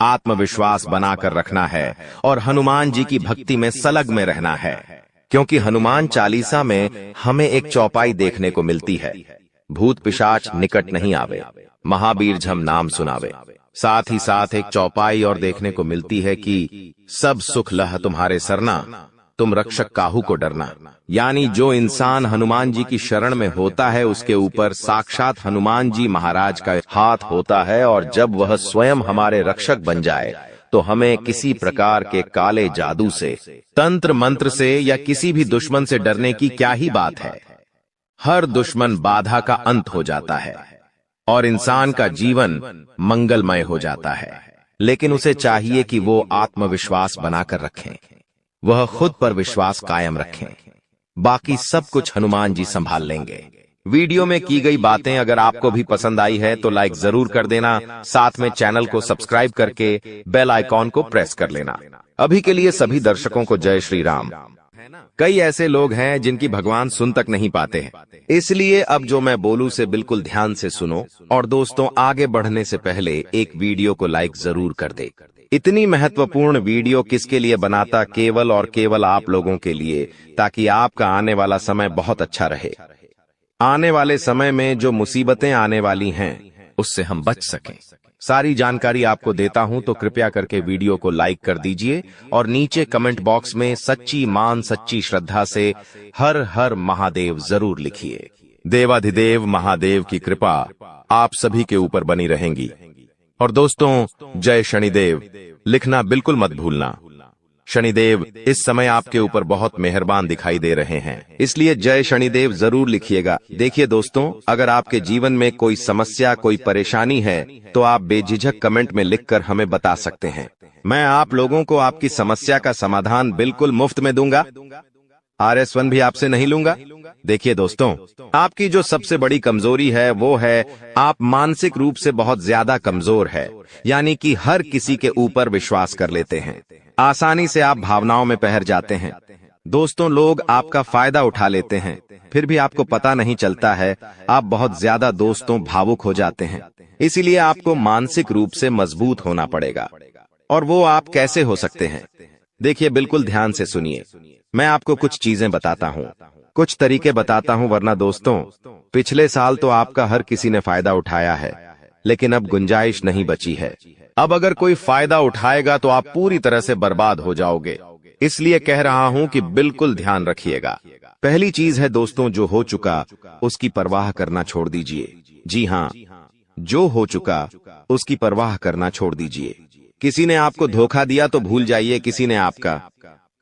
आत्मविश्वास बनाकर रखना है और हनुमान जी की भक्ति में सलग में रहना है, क्योंकि हनुमान चालीसा में हमें एक चौपाई देखने को मिलती है, भूत पिशाच निकट नहीं आवे, महावीर झम नाम सुनावे। साथ ही साथ एक चौपाई और देखने को मिलती है कि सब सुख लह तुम्हारे सरना, तुम रक्षक काहू को डरना। यानी जो इंसान हनुमान जी की शरण में होता है उसके ऊपर साक्षात हनुमान जी महाराज का हाथ होता है, और जब वह स्वयं हमारे रक्षक बन जाए तो हमें किसी प्रकार के काले जादू से, तंत्र मंत्र से या किसी भी दुश्मन से डरने की क्या ही बात है। हर दुश्मन बाधा का अंत हो जाता है और इंसान का जीवन मंगलमय हो जाता है, लेकिन उसे चाहिए कि वो आत्मविश्वास बनाकर रखें, वह खुद पर विश्वास कायम रखें, बाकी सब कुछ हनुमान जी संभाल लेंगे। वीडियो में की गई बातें अगर आपको भी पसंद आई है तो लाइक जरूर कर देना, साथ में चैनल को सब्सक्राइब करके बेल आइकॉन को प्रेस कर लेना। अभी के लिए सभी दर्शकों को जय श्री राम। कई ऐसे लोग हैं जिनकी भगवान सुन तक नहीं पाते हैं, इसलिए अब जो मैं बोलूं से बिल्कुल ध्यान से सुनो। और दोस्तों, आगे बढ़ने से पहले एक वीडियो को लाइक जरूर कर दे। इतनी महत्वपूर्ण वीडियो किसके लिए बनाता, केवल और केवल आप लोगों के लिए, ताकि आपका आने वाला समय बहुत अच्छा रहे। आने वाले समय में जो मुसीबतें आने वाली हैं उससे हम बच सकें। सारी जानकारी आपको देता हूं, तो कृपया करके वीडियो को लाइक कर दीजिए और नीचे कमेंट बॉक्स में सच्ची मान सच्ची श्रद्धा से हर हर महादेव जरूर लिखिए। देवाधिदेव महादेव की कृपा आप सभी के ऊपर बनी रहेंगी। और दोस्तों, जय शनिदेव लिखना बिल्कुल मत भूलना। शनिदेव इस समय आपके ऊपर बहुत मेहरबान दिखाई दे रहे हैं, इसलिए जय शनिदेव जरूर लिखिएगा। देखिए दोस्तों, अगर आपके जीवन में कोई समस्या, कोई परेशानी है तो आप बेझिझक कमेंट में लिखकर हमें बता सकते हैं। मैं आप लोगों को आपकी समस्या का समाधान बिल्कुल मुफ्त में दूंगा। RS1 भी आपसे नहीं लूंगा। देखिए दोस्तों, आपकी जो सबसे बड़ी कमजोरी है वो है आप मानसिक रूप से बहुत ज्यादा कमजोर है, यानी कि हर किसी के ऊपर विश्वास कर लेते हैं, आसानी से आप भावनाओं में बहर जाते हैं। दोस्तों, लोग आपका फायदा उठा लेते हैं, फिर भी आपको पता नहीं चलता है। आप बहुत ज्यादा दोस्तों भावुक हो जाते हैं, इसीलिए आपको मानसिक रूप से मजबूत होना पड़ेगा। और वो आप कैसे हो सकते हैं? देखिए, बिल्कुल ध्यान से सुनिए। मैं आपको कुछ चीजें बताता हूँ, कुछ तरीके बताता हूँ, वरना दोस्तों पिछले साल तो आपका हर किसी ने फायदा उठाया है, लेकिन अब गुंजाइश नहीं बची है। अब अगर कोई फायदा उठाएगा तो आप पूरी तरह से बर्बाद हो जाओगे, इसलिए कह रहा हूं कि बिल्कुल ध्यान रखिएगा। पहली चीज है दोस्तों, जो हो चुका उसकी परवाह करना छोड़ दीजिए। जी हाँ, जो हो चुका उसकी परवाह करना छोड़ दीजिए। किसी ने आपको धोखा दिया तो भूल जाइए, किसी ने आपका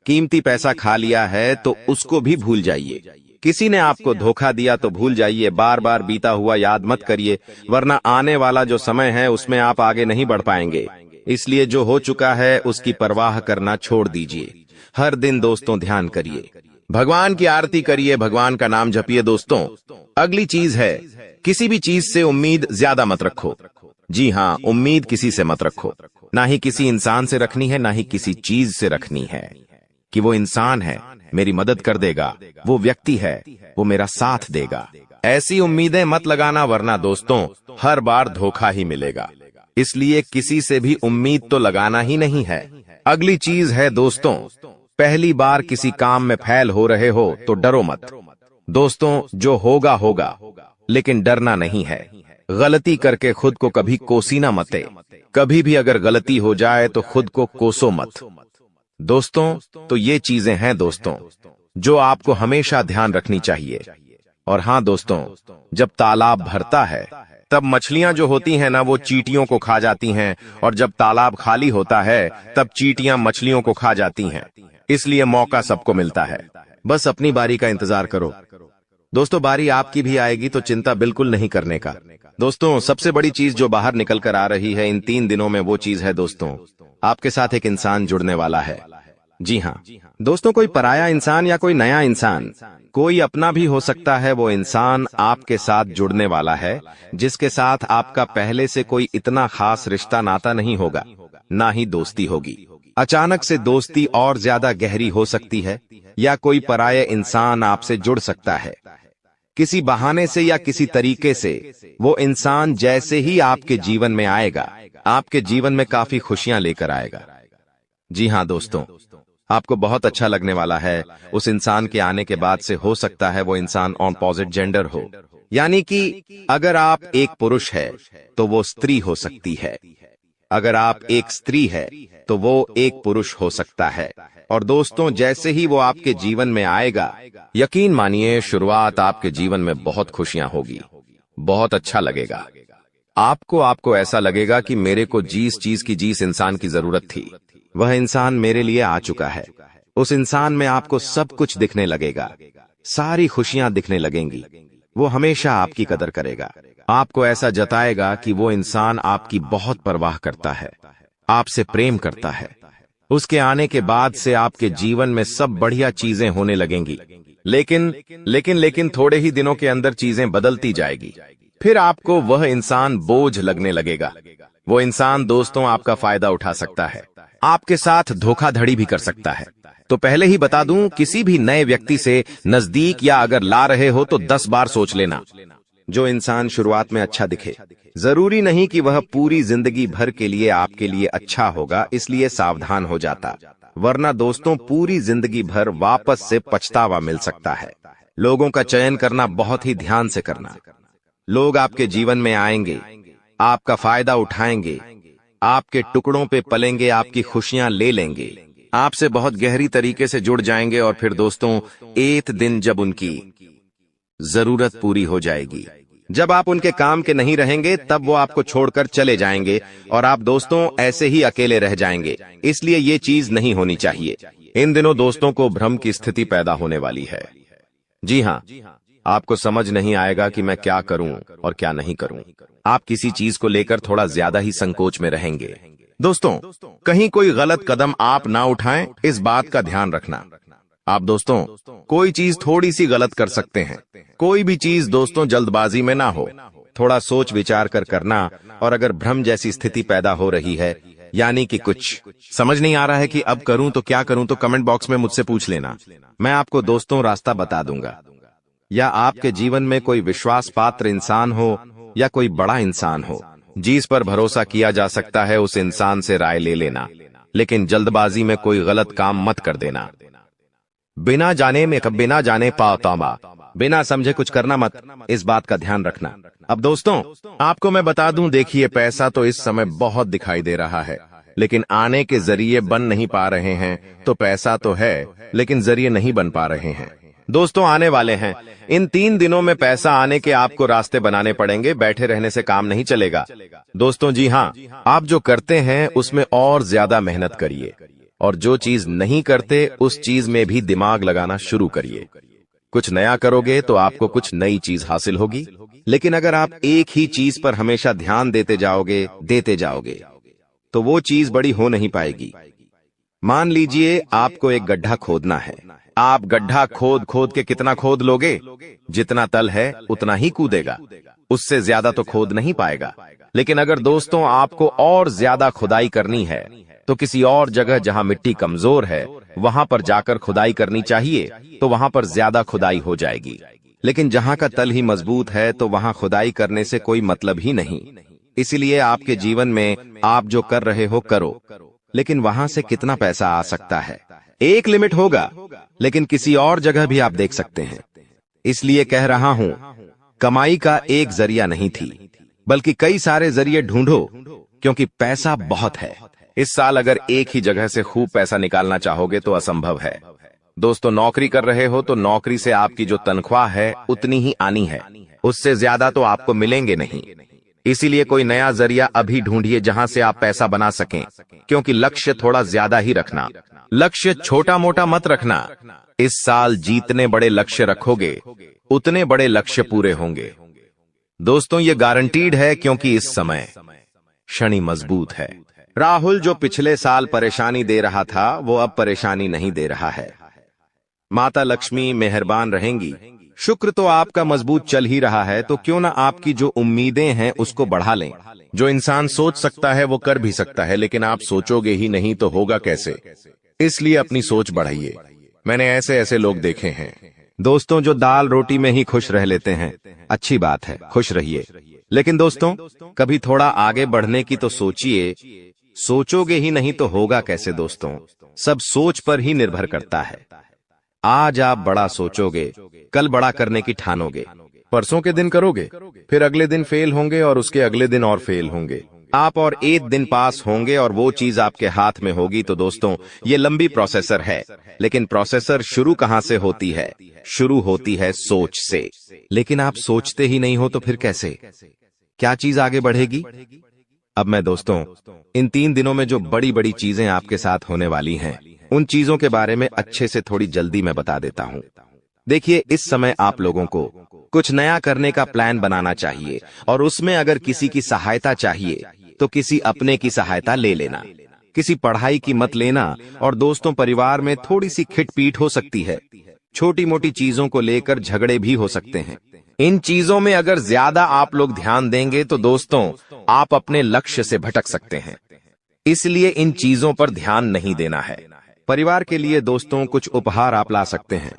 कीमती पैसा खा लिया है तो उसको भी भूल जाइए। किसी ने आपको धोखा दिया तो भूल जाइए, बार बार बीता हुआ याद मत करिए, वरना आने वाला जो समय है उसमें आप आगे नहीं बढ़ पाएंगे। इसलिए जो हो चुका है उसकी परवाह करना छोड़ दीजिए। हर दिन दोस्तों ध्यान करिए, भगवान की आरती करिए, भगवान का नाम जपिए। दोस्तों, अगली चीज है, किसी भी चीज से उम्मीद ज्यादा मत रखो। जी हाँ, उम्मीद किसी से मत रखो, ना ही किसी इंसान से रखनी है, ना ही किसी चीज से रखनी है कि वो इंसान है मेरी मदद कर देगा, वो व्यक्ति है वो मेरा साथ देगा। ऐसी उम्मीदें मत लगाना, वरना दोस्तों हर बार धोखा ही मिलेगा। इसलिए किसी से भी उम्मीद तो लगाना ही नहीं है। अगली चीज है दोस्तों, पहली बार किसी काम में फेल हो रहे हो तो डरो मत। दोस्तों, जो होगा होगा, लेकिन डरना नहीं है। गलती करके खुद को कभी कोसीना मते। कभी भी अगर गलती हो जाए तो खुद को कोसो मत। दोस्तों, तो ये चीजें हैं दोस्तों जो आपको हमेशा ध्यान रखनी चाहिए। और हाँ दोस्तों, जब तालाब भरता है तब मछलियां जो होती हैं ना, वो चींटियों को खा जाती हैं, और जब तालाब खाली होता है तब चींटियां मछलियों को खा जाती हैं। इसलिए मौका सबको मिलता है, बस अपनी बारी का इंतजार करो। दोस्तों, बारी आपकी भी आएगी, तो चिंता बिल्कुल नहीं करने का। दोस्तों, सबसे बड़ी चीज जो बाहर निकल कर आ रही है इन 3 दिनों में, वो चीज है दोस्तों, आपके साथ एक इंसान जुड़ने वाला है। जी हाँ दोस्तों, कोई पराया इंसान या कोई नया इंसान, कोई अपना भी हो सकता है, वो इंसान आपके साथ जुड़ने वाला है, जिसके साथ आपका पहले से कोई इतना खास रिश्ता नाता नहीं होगा, ना ही दोस्ती होगी। अचानक से दोस्ती और ज्यादा गहरी हो सकती है, या कोई पराया इंसान आपसे जुड़ सकता है किसी बहाने से या किसी तरीके से। वो इंसान जैसे ही आपके जीवन में आएगा, आपके जीवन में काफी खुशियां लेकर आएगा। जी हाँ दोस्तों, आपको बहुत अच्छा लगने वाला है। उस इंसान के आने के बाद से हो सकता है वो इंसान ऑपोजिट जेंडर हो, यानी कि अगर आप एक पुरुष है तो वो स्त्री हो सकती है, अगर आप एक स्त्री है तो वो एक पुरुष हो सकता है। और दोस्तों, जैसे ही वो आपके जीवन में आएगा, यकीन मानिए शुरुआत आपके जीवन में बहुत खुशियां होगी, बहुत अच्छा लगेगा। आपको ऐसा लगेगा कि मेरे को जिस इंसान की जरूरत थी, वह इंसान मेरे लिए आ चुका है। उस इंसान में आपको सब कुछ दिखने लगेगा, सारी खुशियां दिखने लगेंगी। वो हमेशा आपकी कदर करेगा, आपको ऐसा जताएगा कि वो इंसान आपकी बहुत परवाह करता है, आपसे प्रेम करता है। उसके आने के बाद से आपके जीवन में सब बढ़िया चीजें होने लगेंगी, लेकिन थोड़े ही दिनों के अंदर चीजें बदलती जाएगी। फिर आपको वह इंसान बोझ लगने लगेगा। वो इंसान दोस्तों आपका फायदा उठा सकता है, आपके साथ धोखाधड़ी भी कर सकता है। तो पहले ही बता दूं, किसी भी नए व्यक्ति से नजदीक या अगर ला रहे हो तो 10 बार सोच लेना। जो इंसान शुरुआत में अच्छा दिखे, जरूरी नहीं कि वह पूरी जिंदगी भर के लिए आपके लिए अच्छा होगा, इसलिए सावधान हो जाता, वरना दोस्तों पूरी जिंदगी भर वापस से पछतावा मिल सकता है। लोगों का चयन करना बहुत ही ध्यान से करना। लोग आपके जीवन में आएंगे, आपका फायदा उठाएंगे, आपके टुकड़ों पे पलेंगे, आपकी खुशियां ले लेंगे, आपसे बहुत गहरी तरीके से जुड़ जाएंगे। और फिर दोस्तों, एक दिन जब उनकी जरूरत पूरी हो जाएगी, जब आप उनके काम के नहीं रहेंगे, तब वो आपको छोड़कर चले जाएंगे और आप दोस्तों ऐसे ही अकेले रह जाएंगे। इसलिए ये चीज नहीं होनी चाहिए। इन दिनों दोस्तों को भ्रम की स्थिति पैदा होने वाली है। जी हाँ, आपको समझ नहीं आएगा कि मैं क्या करूं और क्या नहीं करूं। आप किसी चीज को लेकर थोड़ा ज्यादा ही संकोच में रहेंगे। दोस्तों, कहीं कोई गलत कदम आप ना उठाएं, इस बात का ध्यान रखना। आप दोस्तों कोई चीज थोड़ी सी गलत कर सकते हैं। कोई भी चीज दोस्तों जल्दबाजी में ना हो, थोड़ा सोच विचार कर करना। और अगर भ्रम जैसी स्थिति पैदा हो रही है, यानी कि कुछ समझ नहीं आ रहा है कि अब करूं तो क्या करूं, तो कमेंट बॉक्स में मुझसे पूछ लेना, मैं आपको दोस्तों रास्ता बता दूंगा। या आपके जीवन में कोई विश्वास पात्र इंसान हो या कोई बड़ा इंसान हो जिस पर भरोसा किया जा सकता है, उस इंसान से राय ले लेना, लेकिन जल्दबाजी में कोई गलत काम मत कर देना। बिना जाने पातामा, बिना समझे कुछ करना मत, इस बात का ध्यान रखना। अब दोस्तों आपको मैं बता दूं, देखिए पैसा तो इस समय बहुत दिखाई दे रहा है, लेकिन आने के जरिए बन नहीं पा रहे हैं। तो पैसा तो है लेकिन जरिए नहीं बन पा रहे हैं। दोस्तों आने वाले हैं, इन 3 दिनों में पैसा आने के आपको रास्ते बनाने पड़ेंगे, बैठे रहने से काम नहीं चलेगा। दोस्तों जी हाँ, आप जो करते हैं उसमें और ज्यादा मेहनत करिए, और जो चीज नहीं करते उस चीज में भी दिमाग लगाना शुरू करिए। कुछ नया करोगे तो आपको कुछ नई चीज हासिल होगी, लेकिन अगर आप एक ही चीज पर हमेशा ध्यान देते जाओगे तो वो चीज बड़ी हो नहीं पाएगी। मान लीजिए आपको एक गड्ढा खोदना है, आप गड्ढा खोद के कितना खोद लोगे, जितना तल है उतना ही कूदेगा, उससे ज्यादा तो खोद नहीं पाएगा। लेकिन अगर दोस्तों आपको और ज्यादा खुदाई करनी है तो किसी और जगह जहां मिट्टी कमजोर है वहां पर जाकर खुदाई करनी चाहिए, तो वहां पर ज्यादा खुदाई हो जाएगी। लेकिन जहां का तल ही मजबूत है तो वहां खुदाई करने से कोई मतलब ही नहीं। इसीलिए आपके जीवन में आप जो कर रहे हो करो, लेकिन वहां से कितना पैसा आ सकता है, एक लिमिट होगा, लेकिन किसी और जगह भी आप देख सकते हैं। इसलिए कह रहा हूं, कमाई का एक जरिया नहीं थी, बल्कि कई सारे जरिए ढूंढो, क्योंकि पैसा बहुत है। इस साल अगर एक ही जगह से खूब पैसा निकालना चाहोगे तो असंभव है। दोस्तों नौकरी कर रहे हो तो नौकरी से आपकी जो तनख्वाह है उतनी ही आनी है, उससे ज्यादा तो आपको मिलेंगे नहीं। इसीलिए कोई नया जरिया अभी ढूंढिए जहां से आप पैसा बना सकें, क्योंकि लक्ष्य थोड़ा ज्यादा ही रखना, लक्ष्य छोटा मोटा मत रखना। इस साल जितने बड़े लक्ष्य रखोगे उतने बड़े लक्ष्य पूरे होंगे। दोस्तों ये गारंटीड है, क्योंकि इस समय शनि मजबूत है। राहुल जो पिछले साल परेशानी दे रहा था वो अब परेशानी नहीं दे रहा है। माता लक्ष्मी मेहरबान रहेंगी। शुक्र तो आपका मजबूत चल ही रहा है, तो क्यों ना आपकी जो उम्मीदें हैं उसको बढ़ा लें। जो इंसान सोच सकता है वो कर भी सकता है, लेकिन आप सोचोगे ही नहीं तो होगा कैसे। इसलिए अपनी सोच बढ़ाइए। मैंने ऐसे ऐसे लोग देखे हैं दोस्तों जो दाल रोटी में ही खुश रह लेते हैं। अच्छी बात है, खुश रहिए, लेकिन दोस्तों कभी थोड़ा आगे बढ़ने की तो सोचिए। सोचोगे ही नहीं तो होगा कैसे दोस्तों। सब सोच पर ही निर्भर करता है। आज आप बड़ा सोचोगे, कल बड़ा करने की ठानोगे। परसों के दिन करोगे, फिर अगले दिन फेल होंगे और उसके अगले दिन और फेल होंगे। आप और एक दिन पास होंगे और वो चीज आपके हाथ में होगी। तो दोस्तों ये लंबी प्रोसेसर है, लेकिन प्रोसेसर शुरू कहां से होती है? शुरू होती है सोच से। लेकिन आप सोचते ही नहीं हो तो फिर कैसे, क्या चीज आगे बढ़ेगी? अब मैं दोस्तों इन 3 दिनों में जो बड़ी बड़ी चीजें आपके साथ होने वाली हैं, उन चीजों के बारे में अच्छे से थोड़ी जल्दी मैं बता देता हूं। देखिए, इस समय आप लोगों को कुछ नया करने का प्लान बनाना चाहिए, और उसमें अगर किसी की सहायता चाहिए तो किसी अपने की सहायता ले लेना। किसी पढ़ाई की मत लेना। और दोस्तों परिवार में थोड़ी सी खिटपीट हो सकती है। छोटी मोटी चीजों को लेकर झगड़े भी हो सकते हैं। इन चीजों में अगर ज्यादा आप लोग ध्यान देंगे तो दोस्तों आप अपने लक्ष्य से भटक सकते हैं। इसलिए इन चीजों पर ध्यान नहीं देना है। परिवार के लिए दोस्तों कुछ उपहार आप ला सकते हैं।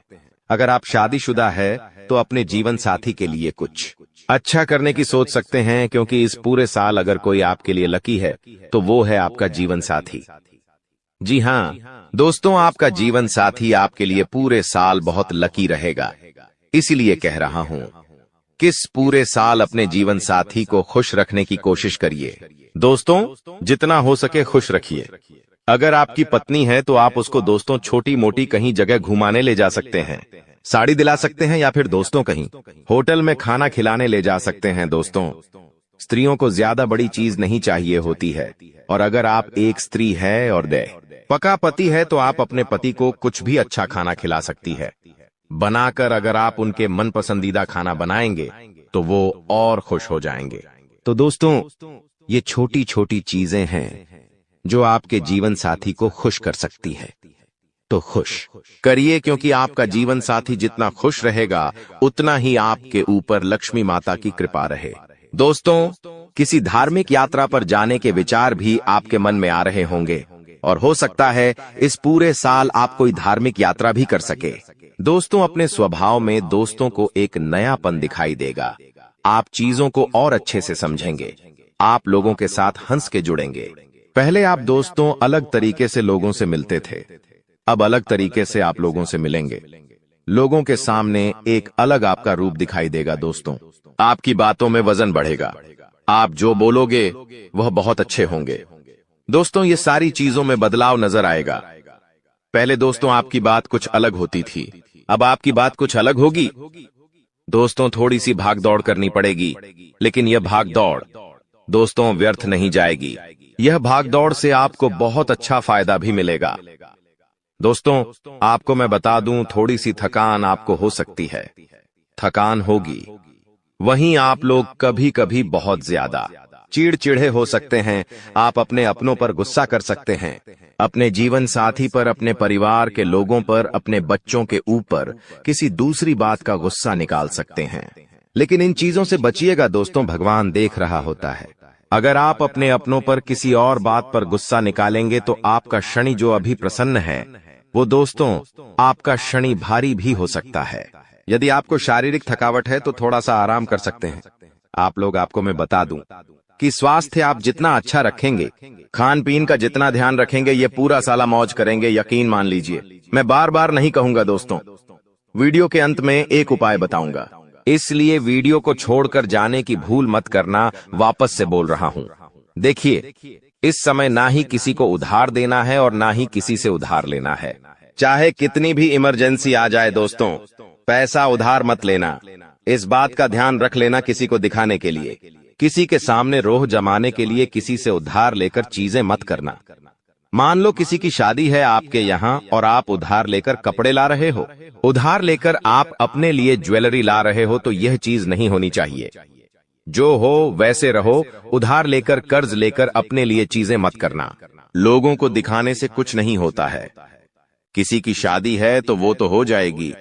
अगर आप शादीशुदा है तो अपने जीवन साथी के लिए कुछ अच्छा करने की सोच सकते हैं, क्योंकि इस पूरे साल अगर कोई आपके लिए लकी है तो वो है आपका जीवन साथी। जी हाँ दोस्तों, आपका जीवन साथी आपके लिए पूरे साल बहुत लकी रहेगा। इसीलिए कह रहा हूं किस पूरे साल अपने जीवन साथी को खुश रखने की कोशिश करिए। दोस्तों जितना हो सके खुश रखिए। अगर आपकी पत्नी है तो आप उसको दोस्तों छोटी मोटी कहीं जगह घुमाने ले जा सकते हैं, साड़ी दिला सकते हैं, या फिर दोस्तों कहीं होटल में खाना खिलाने ले जा सकते हैं। दोस्तों स्त्रियों को ज्यादा बड़ी चीज नहीं चाहिए होती है, और अगर आप एक स्त्री है और पका पति है तो आप अपने पति को कुछ भी अच्छा खाना खिला सकती है बनाकर। अगर आप उनके मन पसंदीदा खाना बनाएंगे तो वो और खुश हो जाएंगे। तो दोस्तों ये छोटी छोटी चीजें हैं जो आपके जीवन साथी को खुश कर सकती है। तो खुश करिए, क्योंकि आपका जीवन साथी जितना खुश रहेगा उतना ही आपके ऊपर लक्ष्मी माता की कृपा रहे। दोस्तों किसी धार्मिक यात्रा पर जाने के विचार भी आपके मन में आ रहे होंगे, और हो सकता है इस पूरे साल आप कोई धार्मिक यात्रा भी कर सके। दोस्तों अपने स्वभाव में दोस्तों को एक नयापन दिखाई देगा। आप चीजों को और अच्छे से समझेंगे। आप लोगों के साथ हंस के जुड़ेंगे। पहले आप दोस्तों अलग तरीके से लोगों से मिलते थे, अब अलग तरीके से आप लोगों से मिलेंगे। लोगों के सामने एक अलग आपका रूप दिखाई देगा। दोस्तों आपकी बातों में वजन बढ़ेगा। आप जो बोलोगे वह बहुत अच्छे होंगे। दोस्तों ये सारी चीजों में बदलाव नजर आएगा। पहले दोस्तों आपकी बात कुछ अलग होती थी, अब आपकी बात कुछ अलग होगी। दोस्तों थोड़ी सी भाग दौड़ करनी पड़ेगी, लेकिन यह भाग दौड़ दोस्तों व्यर्थ नहीं जाएगी। यह भाग दौड़ से आपको बहुत अच्छा फायदा भी मिलेगा। दोस्तों आपको मैं बता दूं, थोड़ी सी थकान आपको हो सकती है। थकान होगी। वहीं आप लोग कभी कभी बहुत ज्यादा चिड़चिड़े हो सकते हैं। आप अपने अपनों पर गुस्सा कर सकते हैं, अपने जीवन साथी पर, अपने परिवार के लोगों पर, अपने बच्चों के ऊपर किसी दूसरी बात का गुस्सा निकाल सकते हैं। लेकिन इन चीजों से बचिएगा दोस्तों, भगवान देख रहा होता है। अगर आप अपने अपनों पर किसी और बात पर गुस्सा निकालेंगे तो आपका शनि जो अभी प्रसन्न है वो दोस्तों आपका शनि भारी भी हो सकता है। यदि आपको शारीरिक थकावट है तो थोड़ा सा आराम कर सकते हैं। आप लोग आपको मैं बता दूं कि स्वास्थ्य आप जितना अच्छा रखेंगे, खान पीन का जितना ध्यान रखेंगे, ये पूरा साला मौज करेंगे, यकीन मान लीजिए। मैं बार बार नहीं कहूंगा दोस्तों, वीडियो के अंत में एक उपाय बताऊंगा, इसलिए वीडियो को छोड़कर जाने की भूल मत करना। वापस से बोल रहा हूं, देखिए इस समय ना ही किसी को उधार देना है और ना ही किसी से उधार लेना है। चाहे कितनी भी इमरजेंसी आ जाए दोस्तों, पैसा उधार मत लेना। इस बात का ध्यान रख लेना, किसी को दिखाने के लिए, किसी के सामने रोह जमाने के लिए किसी से उधार लेकर चीजें मत करना। मान लो किसी की शादी है आपके यहाँ और आप उधार लेकर कपड़े ला रहे हो, उधार लेकर आप अपने लिए ज्वेलरी ला रहे हो, तो यह चीज नहीं होनी चाहिए। जो हो वैसे रहो, उधार लेकर कर्ज लेकर अपने लिए चीजें मत करना। लोगों को दिखाने से कुछ नहीं होता है। किसी की शादी है तो वो तो हो जाएगी,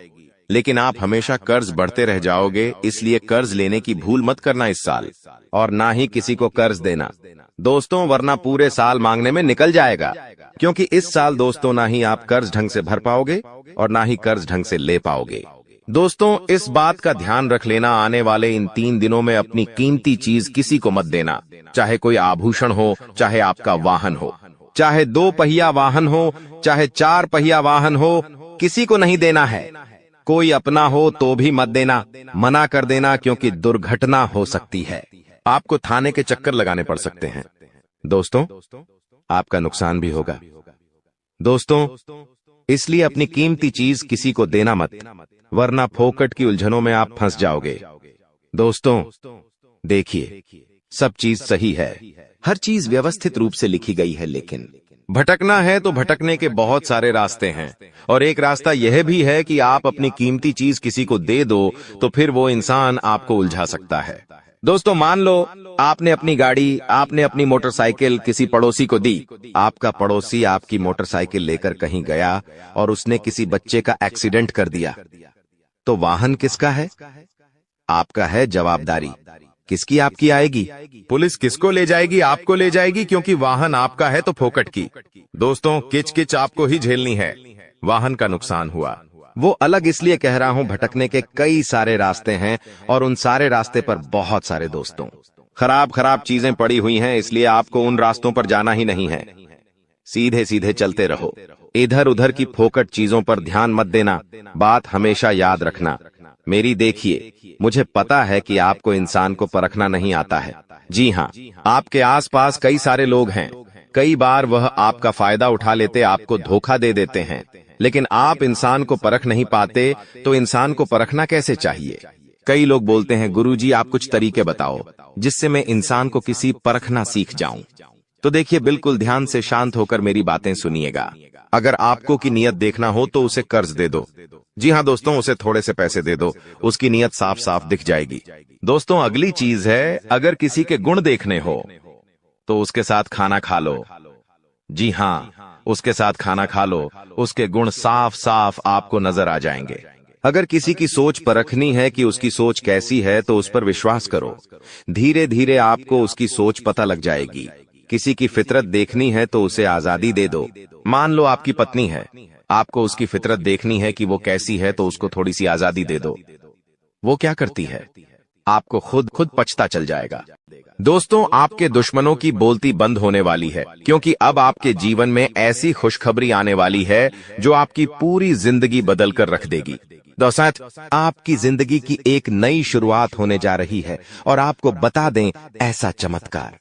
लेकिन आप हमेशा कर्ज बढ़ते रह जाओगे, इसलिए कर्ज लेने की भूल मत करना इस साल, और ना ही किसी को कर्ज देना दोस्तों, वरना पूरे साल मांगने में निकल जाएगा। क्योंकि इस साल दोस्तों ना ही आप कर्ज ढंग से भर पाओगे और ना ही कर्ज ढंग से ले पाओगे। दोस्तों, इस बात का ध्यान रख लेना, आने वाले इन 3 दिनों में अपनी कीमती चीज किसी को मत देना, चाहे कोई आभूषण हो, चाहे आपका वाहन हो, चाहे 2 पहिया वाहन हो, चाहे 4 पहिया वाहन हो, किसी को नहीं देना है। कोई अपना हो तो भी मत देना, मना कर देना, क्योंकि दुर्घटना हो सकती है। आपको थाने के चक्कर लगाने पड़ सकते हैं दोस्तों, आपका नुकसान भी होगा दोस्तों। इसलिए अपनी कीमती चीज किसी को देना मत, वरना फोकट की उलझनों में आप फंस जाओगे। दोस्तों देखिए, सब चीज सही है, हर चीज व्यवस्थित रूप से लिखी गई है, लेकिन भटकना है तो भटकने के बहुत सारे रास्ते हैं, और एक रास्ता यह भी है कि आप अपनी कीमती चीज किसी को दे दो तो फिर वो इंसान आपको उलझा सकता है। दोस्तों, मान लो आपने अपनी गाड़ी, आपने अपनी मोटरसाइकिल किसी पड़ोसी को दी। आपका पड़ोसी आपकी मोटरसाइकिल लेकर कहीं गया और उसने किसी बच्चे का एक्सीडेंट कर दिया, तो वाहन किसका है? आपका है। जवाबदारी किसकी आपकी आएगी? पुलिस किसको ले जाएगी? आपको ले जाएगी, क्योंकि वाहन आपका है तो फोकट की। दोस्तों, किच किच आपको ही झेलनी है। वाहन का नुकसान हुआ, वो अलग इसलिए कह रहा हूं, भटकने के कई सारे रास्ते हैं और उन सारे रास्ते पर बहुत सारे दोस्तों खराब खराब चीजें पड़ी हुई हैं, इसलिए आपको उन रास्तों पर जाना ही नहीं है। सीधे सीधे चलते रहो, इधर उधर की फोकट चीजों पर ध्यान मत देना। बात हमेशा याद रखना मेरी। देखिए, मुझे पता है कि आपको इंसान को परखना नहीं आता है। जी हाँ, आपके आसपास कई सारे लोग हैं, कई बार वह आपका फायदा उठा लेते, आपको धोखा दे देते हैं, लेकिन आप इंसान को परख नहीं पाते, तो इंसान को परखना कैसे चाहिए? कई लोग बोलते हैं, गुरुजी आप कुछ तरीके बताओ जिससे मैं इंसान को किसी परखना सीख जाऊं। तो देखिए, बिल्कुल ध्यान से शांत होकर मेरी बातें सुनिएगा। अगर आपको की नियत देखना हो तो उसे कर्ज दे दो। जी हाँ दोस्तों, उसे थोड़े से पैसे दे दो, उसकी नियत साफ साफ दिख जाएगी। दोस्तों, अगली चीज है, अगर किसी के गुण देखने हो तो उसके साथ खाना खा लो। जी हाँ, उसके साथ खाना खा लो, उसके गुण साफ साफ आपको नजर आ जाएंगे। अगर किसी की सोच परखनी है कि उसकी सोच कैसी है तो उस पर विश्वास करो, धीरे धीरे आपको उसकी सोच पता लग जाएगी। किसी की फितरत देखनी है तो उसे आजादी दे दो। मान लो आपकी पत्नी है, आपको उसकी फितरत देखनी है कि वो कैसी है, तो उसको थोड़ी सी आजादी दे दो। वो क्या करती है, आपको खुद पछता चल जाएगा। दोस्तों, आपके दुश्मनों की बोलती बंद होने वाली है, क्योंकि अब आपके जीवन में ऐसी खुशखबरी आने वाली है जो आपकी पूरी जिंदगी बदल कर रख देगी। दोस्तों, आपकी जिंदगी की एक नई शुरुआत होने जा रही है, और आपको बता दें, ऐसा चमत्कार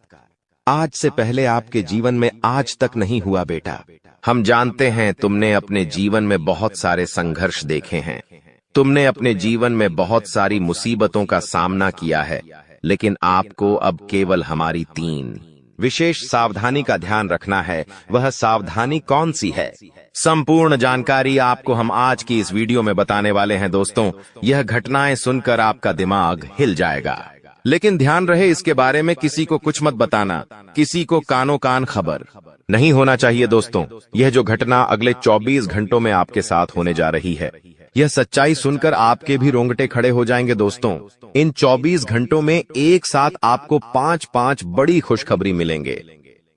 आज से पहले आपके जीवन में आज तक नहीं हुआ बेटा। हम जानते हैं तुमने अपने जीवन में बहुत सारे संघर्ष देखे हैं, तुमने अपने जीवन में बहुत सारी मुसीबतों का सामना किया है, लेकिन आपको अब केवल हमारी 3 विशेष सावधानी का ध्यान रखना है। वह सावधानी कौन सी है? संपूर्ण जानकारी आपको हम आज की इस वीडियो में बताने वाले हैं। दोस्तों, यह घटनाएं सुनकर आपका दिमाग हिल जाएगा, लेकिन ध्यान रहे, इसके बारे में किसी को कुछ मत बताना, किसी को कानो कान खबर नहीं होना चाहिए। दोस्तों, यह जो घटना अगले 24 घंटों में आपके साथ होने जा रही है, यह सच्चाई सुनकर आपके भी रोंगटे खड़े हो जाएंगे। दोस्तों, इन 24 घंटों में एक साथ आपको 5 बड़ी खुशखबरी मिलेंगे,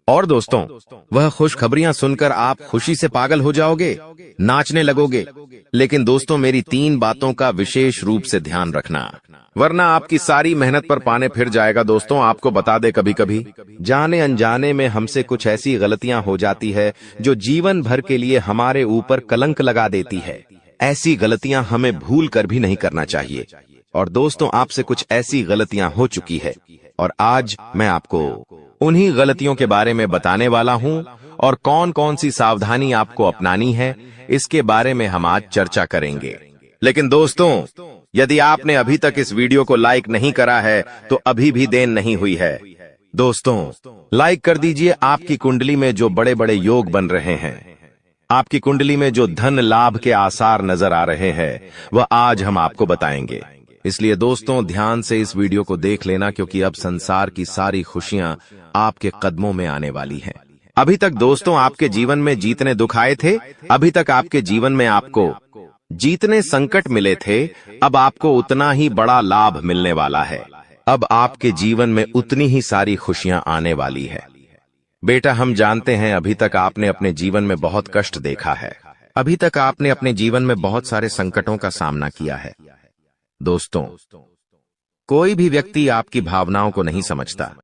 और दोस्तों, वह खुशखबरियां सुनकर आप खुशी से पागल हो जाओगे, नाचने लगोगे। लेकिन दोस्तों, मेरी 3 बातों का विशेष रूप से ध्यान रखना, वरना आपकी सारी मेहनत पर पानी फिर जाएगा। दोस्तों, आपको बता दे, कभी कभी जाने अनजाने में हमसे कुछ ऐसी गलतियां हो जाती है जो जीवन भर के लिए हमारे ऊपर कलंक लगा देती है। ऐसी गलतियां हमें भूल कर भी नहीं करना चाहिए। और दोस्तों, आपसे कुछ ऐसी गलतियां हो चुकी है, और आज मैं आपको उन्हीं गलतियों के बारे में बताने वाला हूं, और कौन कौन सी सावधानी आपको अपनानी है, इसके बारे में हम आज चर्चा करेंगे। लेकिन दोस्तों, यदि आपने अभी तक इस वीडियो को लाइक नहीं करा है तो अभी भी देर नहीं हुई है। दोस्तों, लाइक कर दीजिए। आपकी कुंडली में जो बड़े बड़े योग बन रहे हैं, आपकी कुंडली में जो धन लाभ के आसार नजर आ रहे हैं, वह आज हम आपको बताएंगे। इसलिए दोस्तों ध्यान से इस वीडियो को देख लेना, क्योंकि अब संसार की सारी खुशियां आपके कदमों में आने वाली हैं। अभी तक दोस्तों आपके जीवन में जितने दुख आए थे, अभी तक आपके जीवन में आपको जितने संकट मिले थे, अब आपको उतना ही बड़ा लाभ मिलने वाला है। अब आपके जीवन में उतनी ही सारी खुशियां आने वाली है। बेटा, हम जानते हैं अभी तक आपने अपने जीवन में बहुत कष्ट देखा है, अभी तक आपने अपने जीवन में बहुत सारे संकटों का सामना किया है। दोस्तों, कोई भी व्यक्ति आपकी भावनाओं को नहीं समझता,